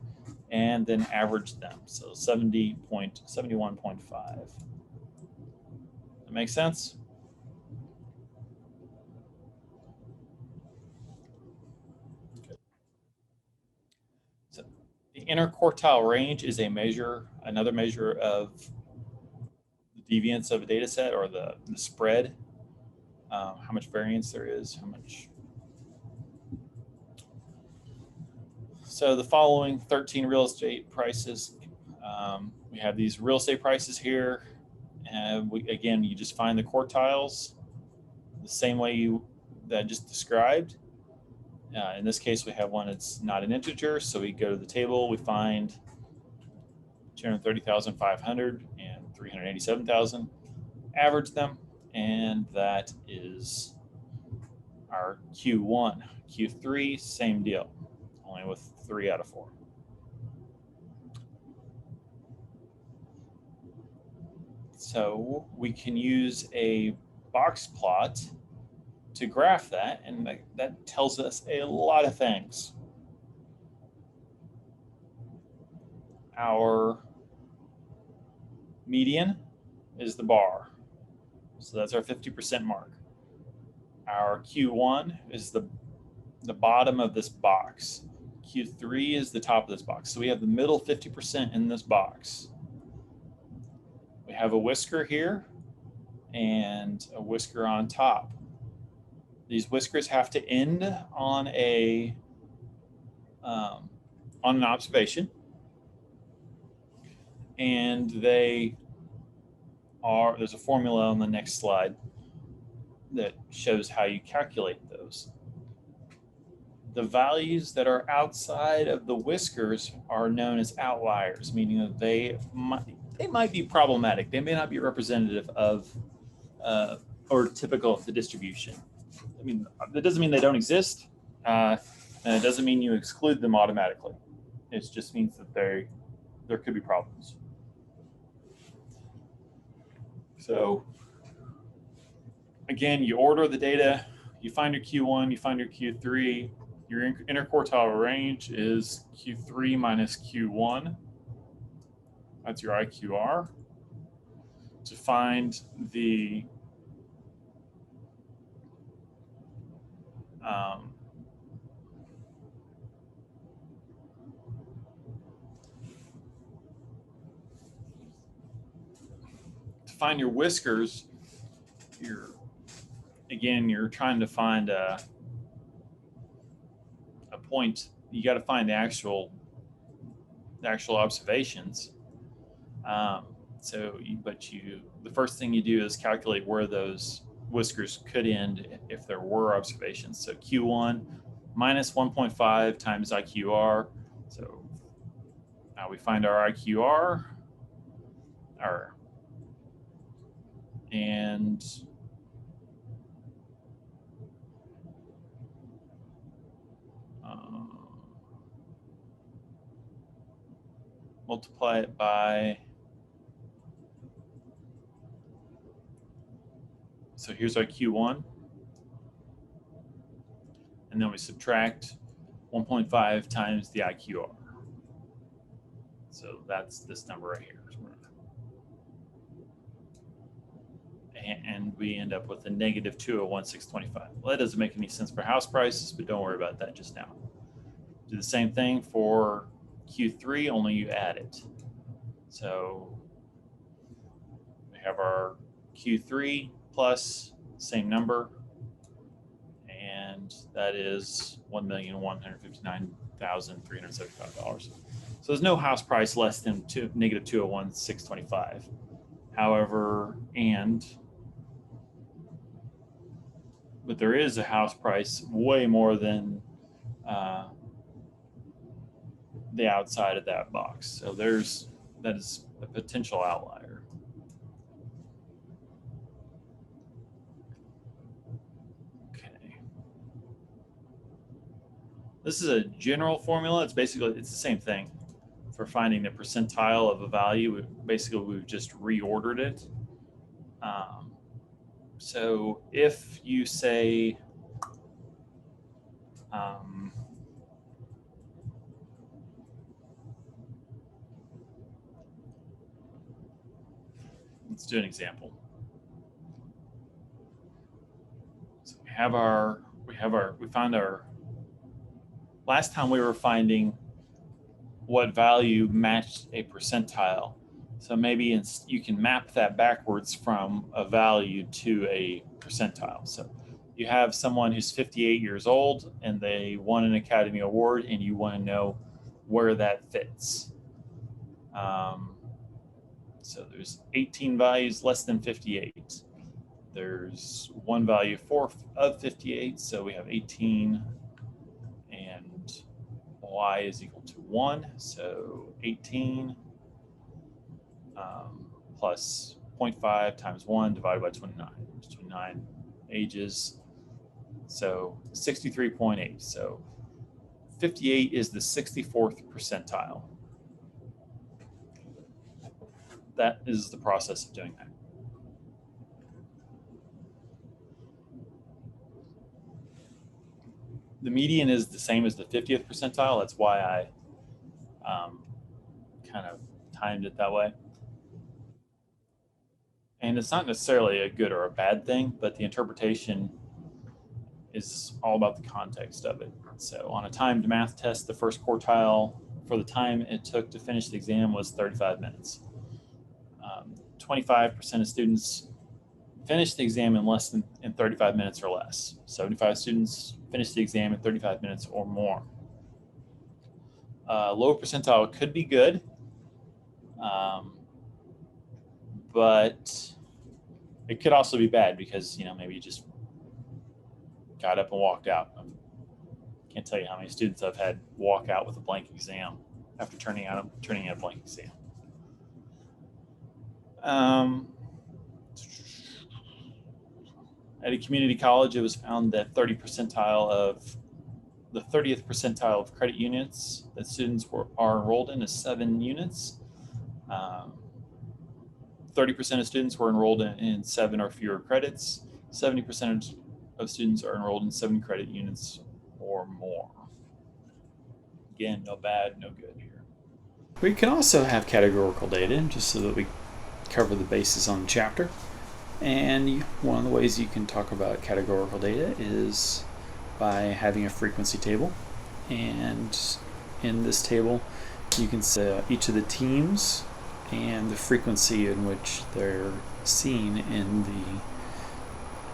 and then average them. So 71.5. That makes sense? So the interquartile range is another measure of the deviance of a data set, or the spread, how much variance there is, So the following 13 real estate prices, we have these real estate prices here, and you just find the quartiles the same way that I just described. In this case, we have one that's not an integer, so we go to the table, we find 230,500 and 387,000, average them, and that is our Q1. Q3, same deal, only with 3 out of 4. So we can use a box plot to graph that, and that tells us a lot of things. Our median is the bar, so that's our 50% mark. Our Q1 is the the bottom of this box. Q3 is the top of this box. So we have the middle 50% in this box. We have a whisker here and a whisker on top. These whiskers have to end on an observation, and there's a formula on the next slide that shows how you calculate those. The values that are outside of the whiskers are known as outliers, meaning that they might be problematic. They may not be representative of or typical of the distribution. I mean, that doesn't mean they don't exist, and it doesn't mean you exclude them automatically. It just means that there could be problems. So again, you order the data, you find your Q1, you find your Q3. Your interquartile range is Q3 minus Q1. That's your IQR. To find the your whiskers, you're trying to find a point. You got to find the actual observations. The first thing you do is calculate where those whiskers could end if there were observations. So Q1 minus 1.5 times IQR. So now we find our IQR, and multiply it by, so here's our Q1, and then we subtract 1.5 times the IQR. So that's this number right here. And we end up with a negative 201,625. Well, that doesn't make any sense for house prices, but don't worry about that just now. Do the same thing for Q3, only you add it. So we have our Q3 plus same number, and that is $1,159,375. So there's no house price less than negative 201,625. However, but there is a house price way more than the outside of that box. So that is a potential outlier. Okay. This is a general formula. It's the same thing for finding the percentile of a value. We've just reordered it. So if you say, let's do an example. So we found our, last time we were finding what value matched a percentile. So maybe you can map that backwards from a value to a percentile. So you have someone who's 58 years old and they won an Academy Award, and you want to know where that fits. So there's 18 values less than 58. There's one value of 58, so we have 18, and y is equal to 1, so 18 plus 0.5 times 1 divided by 29, 29 ages, so 63.8. So 58 is the 64th percentile. That is the process of doing that. The median is the same as the 50th percentile. That's why I kind of timed it that way. And it's not necessarily a good or a bad thing, but the interpretation is all about the context of it. So on a timed math test, the first quartile for the time it took to finish the exam was 35 minutes. 25% of students finished the exam in less than 35 minutes or less. 75 students finished the exam in 35 minutes or more. Low percentile could be good, but it could also be bad because, maybe you just got up and walked out. I can't tell you how many students I've had walk out with a blank exam after turning in a blank exam. At a community college, it was found that the 30th percentile of credit units that students are enrolled in is 7 units. 30% of students were enrolled in 7 or fewer credits. 70% of students are enrolled in 7 credit units or more. Again, no bad, no good here. We can also have categorical data, just so that we cover the bases on the chapter. And one of the ways you can talk about categorical data is by having a frequency table. And in this table, you can see each of the teams and the frequency in which they're seen in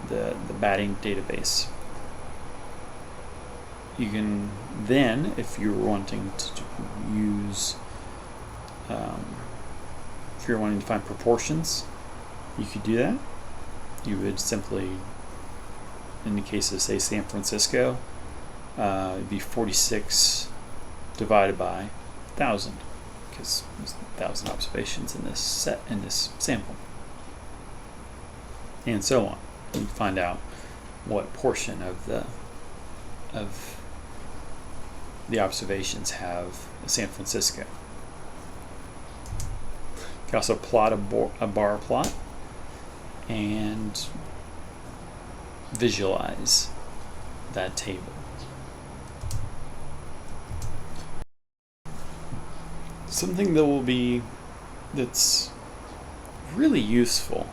the batting database. You can then, if you're wanting to use, if you're wanting to find proportions, you could do that. You would simply, in the case of, say, San Francisco, it'd be 46 divided by 1,000, because there's 1,000 observations in this sample, and so on. You can find out what portion of the observations have San Francisco. You can also plot a bar plot and visualize that table. Something that's really useful,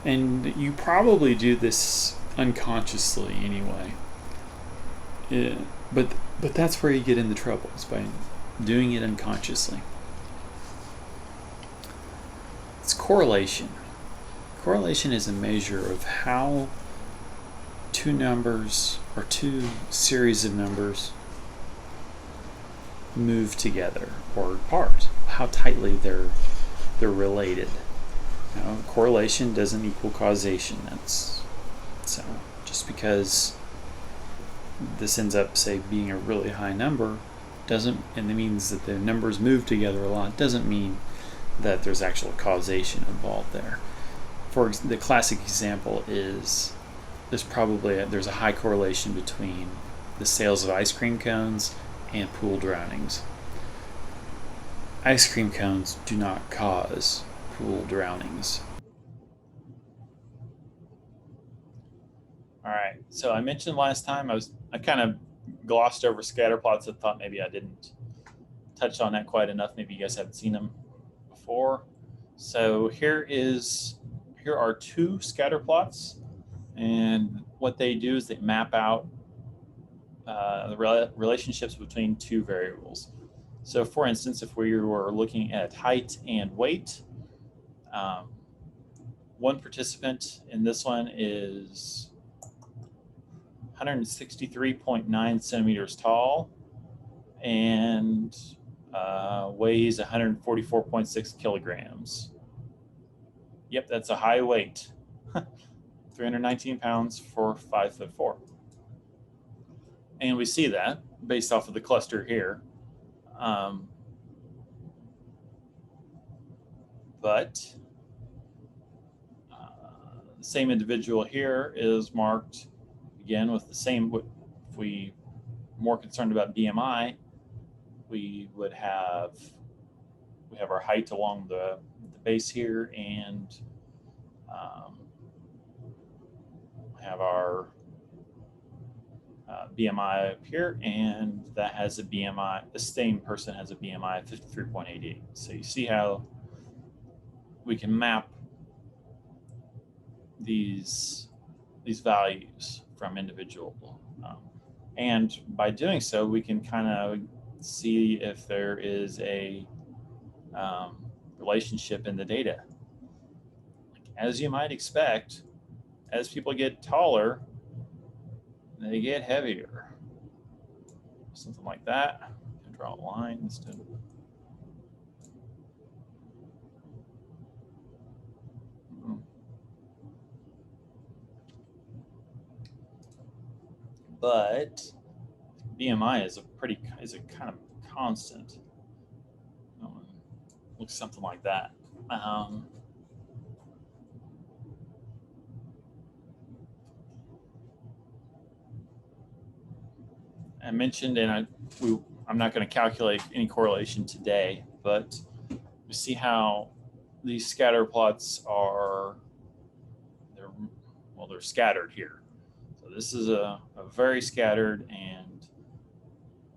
and you probably do this unconsciously anyway, but that's where you get into trouble, is by doing it unconsciously. It's correlation. Correlation is a measure of how two numbers or two series of numbers move together or apart, how tightly they're related. Now, correlation doesn't equal causation. So just because this ends up, say, being a really high number and it means that the numbers move together a lot, doesn't mean that there's actual causation involved there. For the classic example is there's a high correlation between the sales of ice cream cones and pool drownings. Ice cream cones do not cause pool drownings. All right, so I mentioned last time I kind of glossed over scatter plots. I thought maybe I didn't touch on that quite enough. Maybe you guys haven't seen them before. So here are 2 scatter plots, and what they do is they map out the relationships between 2 variables. So for instance, if we were looking at height and weight, one participant in this one is 163.9 centimeters tall and weighs 144.6 kilograms. Yep, that's a high weight. 319 pounds for 5'4". And we see that based off of the cluster here. But the same individual here is marked again with the same. If we more concerned about BMI, we have our height along the base here, and have our BMI up here, and that has a BMI. The same person has a BMI of 53.88. So you see how we can map these values from individual. And by doing so, we can kind of see if there is a relationship in the data. As you might expect, as people get taller, they get heavier. Something like that. Draw a line instead of. But BMI is a kind of constant. Looks something like that. I mentioned, and I'm not going to calculate any correlation today, but you see how these scatter plots are, they're scattered here. So this is a very scattered, and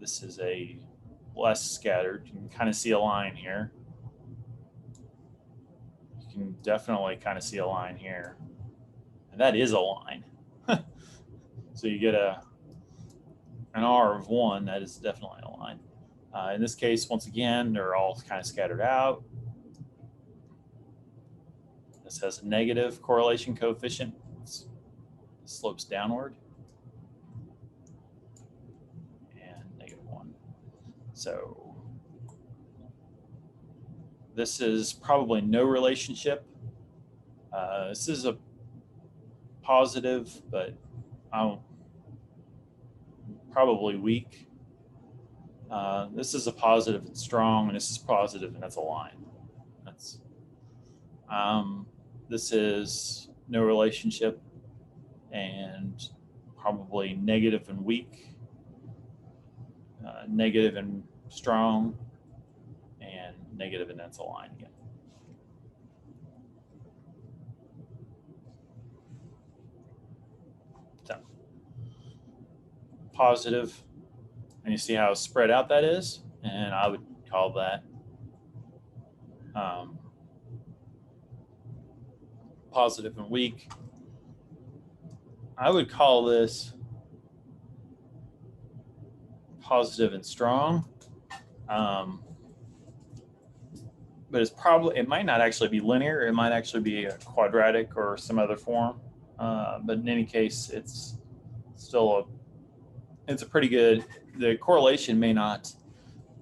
this is a less scattered. You can kind of see a line here. You can definitely kind of see a line here. And that is a line. So you get an R of 1, that is definitely a line. In this case, once again, they're all kind of scattered out. This has a negative correlation coefficient. It slopes downward. And -1. So this is probably no relationship. This is a positive, but probably weak. This is a positive and strong, and this is positive, and that's a line. This is no relationship, and probably negative and weak, negative and strong, and negative, and that's a line again. So positive, and you see how spread out that is, and I would call that positive and weak. I would call this positive and strong, but it might not actually be linear. It might actually be a quadratic or some other form. But in any case, it's still it's a pretty good. The correlation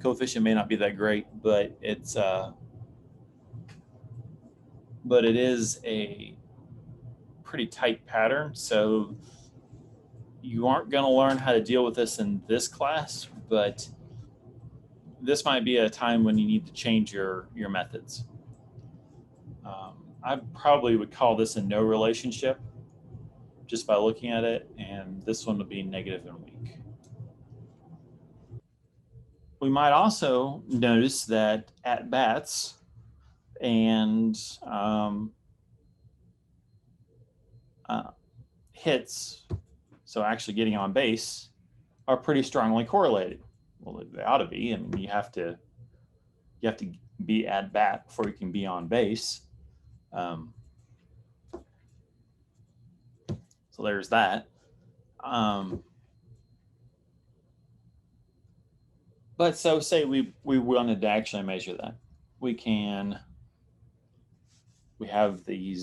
coefficient may not be that great, but it is a pretty tight pattern. So you aren't going to learn how to deal with this in this class, but this might be a time when you need to change your methods. I probably would call this a no relationship just by looking at it, and this one would be negative and weak. We might also notice that at-bats and hits, so actually getting on base, are pretty strongly correlated. Well, they ought to be. I mean, you have to be at bat before you can be on base. So there's that. But so say we wanted to actually measure that. We have the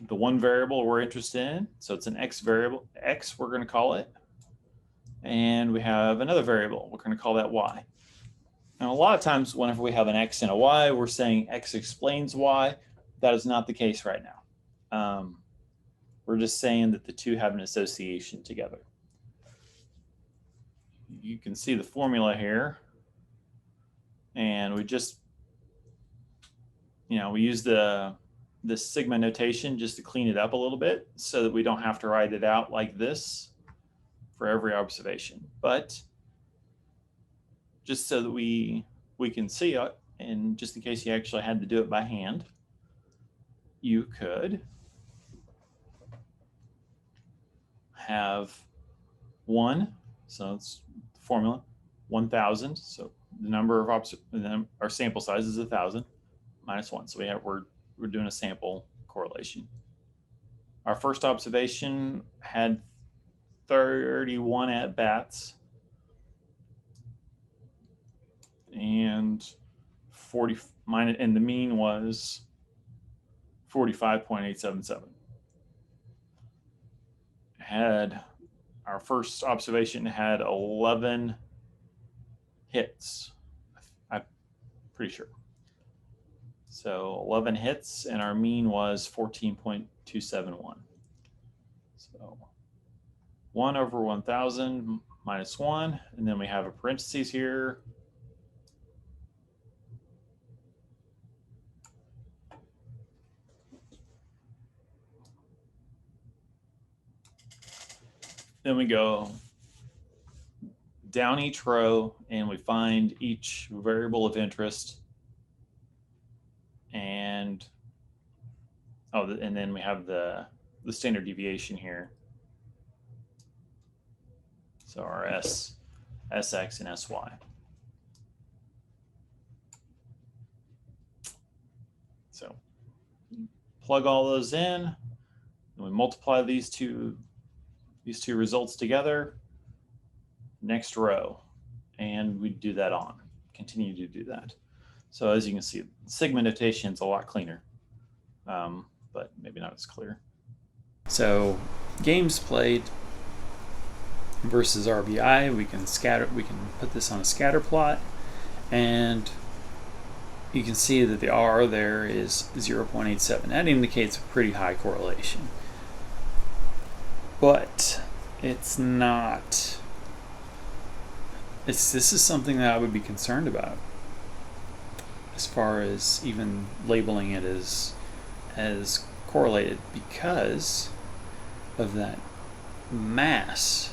one variable we're interested in. So it's an X variable, X we're going to call it. And we have another variable, we're going to call that Y. Now, a lot of times whenever we have an X and a Y, we're saying X explains Y. That is not the case right now. We're just saying that the two have an association together. You can see the formula here. And we just, we use the sigma notation just to clean it up a little bit so that we don't have to write it out like this for every observation. But just so that we can see it, and just in case you actually had to do it by hand, you could have 1, so it's the formula, 1,000. So the number of our sample size is 1,000 minus 1. So we're doing a sample correlation. Our first observation had 31 at-bats and 40 minus, and the mean was 45.877. Had our first observation had 11 hits. I'm pretty sure. So 11 hits, and our mean was 14.271. So 1 over 1,000 minus 1, and then we have a parentheses here. Then we go down each row, and we find each variable of interest. And and then we have the standard deviation here. So our SX, and SY. So plug all those in, and we multiply these two results together. Next row, and we do that on. Continue to do that. So as you can see, sigma notation is a lot cleaner, but maybe not as clear. So games played versus RBI, we can put this on a scatter plot, and you can see that the R there is 0.87. That indicates a pretty high correlation. But it's not. This is something that I would be concerned about as far as even labeling it as correlated, because of that mass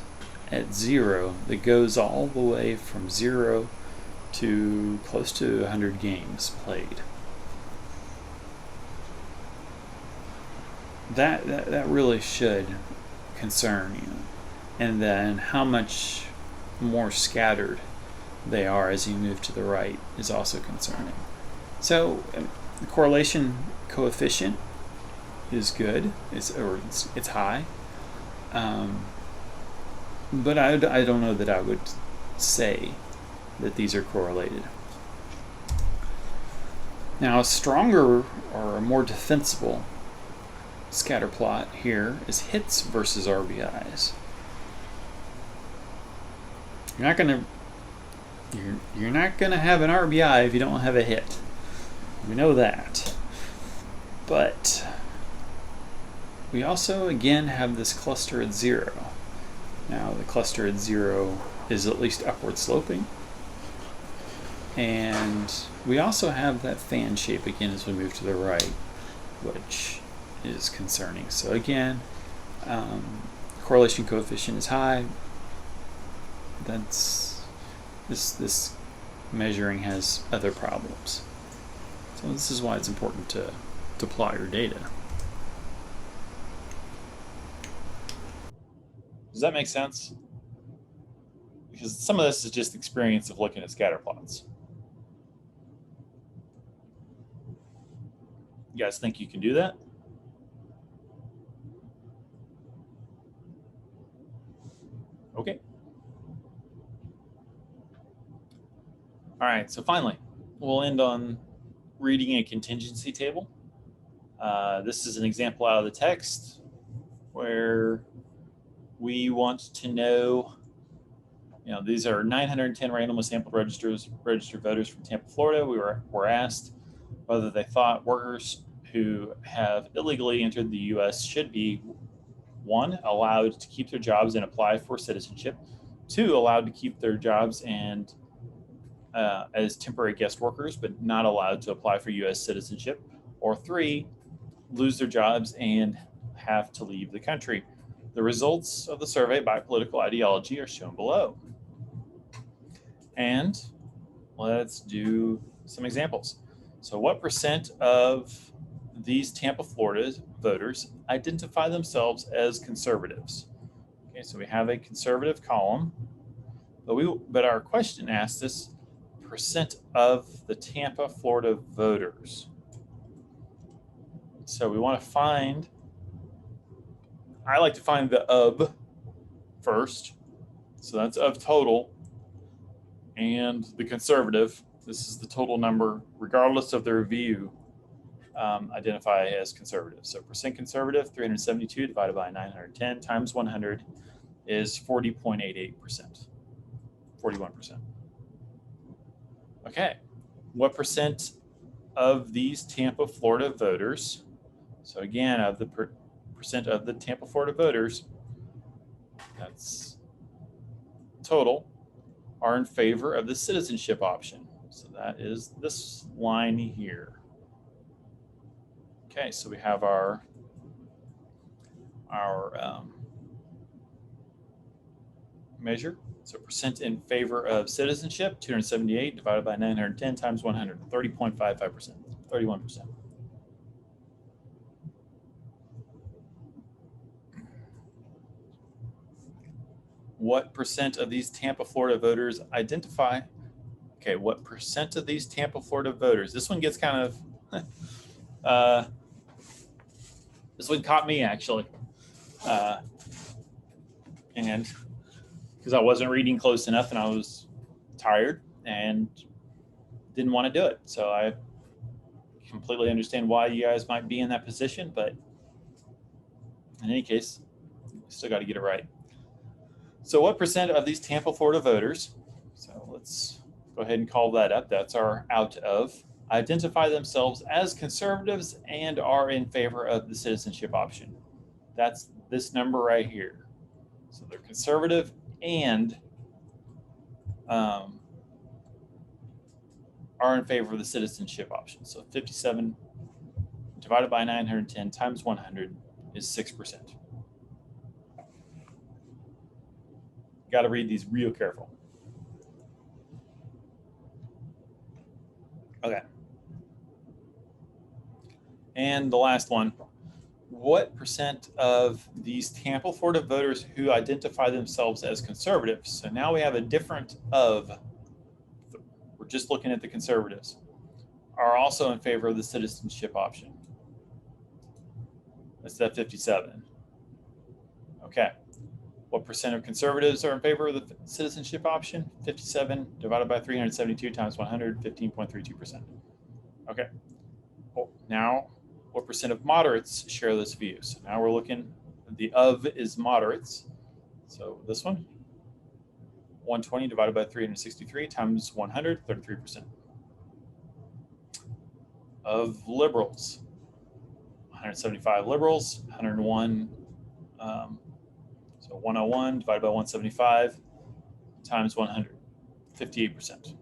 at 0 that goes all the way from 0 to close to 100 games played. That really should concern you. And then how much more scattered they are as you move to the right is also concerning. So the correlation coefficient is good. It's high. But I don't know that I would say that these are correlated. Now, a stronger or a more defensible scatter plot here is hits versus RBIs. You're not gonna have an RBI if you don't have a hit. We know that. But we also again have this cluster at 0. Now the cluster at 0 is at least upward sloping. And we also have that fan shape again as we move to the right, which is concerning. So again, correlation coefficient is high. This measuring has other problems. So this is why it's important to plot your data. Does that make sense? Because some of this is just experience of looking at scatter plots. You guys think you can do that? Okay. All right, so finally, we'll end on reading a contingency table. This is an example out of the text where we want to know, these are 910 randomly sampled registered voters from Tampa, Florida. We were asked whether they thought workers who have illegally entered the U.S. should be, 1, allowed to keep their jobs and apply for citizenship, 2, allowed to keep their jobs and as temporary guest workers, but not allowed to apply for U.S. citizenship, or 3, lose their jobs and have to leave the country. The results of the survey by political ideology are shown below. And let's do some examples. So what percent of these Tampa, Florida voters identify themselves as conservatives? Okay, so we have a conservative column, but our question asks us percent of the Tampa, Florida voters. So we want to find I like to find the of first. So that's of total. And the conservative, this is the total number, regardless of their view, identify as conservative. So percent conservative, 372 divided by 910 times 100 is 40.88%, 41%. Okay, what percent of these Tampa, Florida voters, so again, of the percent of the Tampa, Florida voters, that's total, are in favor of the citizenship option. So that is this line here. Okay, so we have our measure. So percent in favor of citizenship, 278 divided by 910 times 100, 30.55%, 31%. What percent of these Tampa, Florida voters identify? Okay, what percent of these Tampa, Florida voters? This one gets kind of, this one caught me actually. And because I wasn't reading close enough and I was tired and didn't want to do it. So I completely understand why you guys might be in that position, but in any case, still got to get it right. So what percent of these Tampa, Florida voters, so let's go ahead and call that up. That's our out of, identify themselves as conservatives and are in favor of the citizenship option. That's this number right here. So they're conservative and are in favor of the citizenship option. So 57 divided by 910 times 100 is 6%. Got to read these real careful. Okay. And the last one. What percent of these Tampa, Florida voters who identify themselves as conservatives? So now we have a different of. We're just looking at the conservatives. Are also in favor of the citizenship option. That's that 57. Okay. What percent of conservatives are in favor of the citizenship option? 57 divided by 372 times 100, 15.32%. Okay. Well, now, what percent of moderates share this view? So now we're looking, the of is moderates. So this one, 120 divided by 363 times 100, 33%. Of liberals, 175 liberals, 101, so 101 divided by 175 times 100, 58%.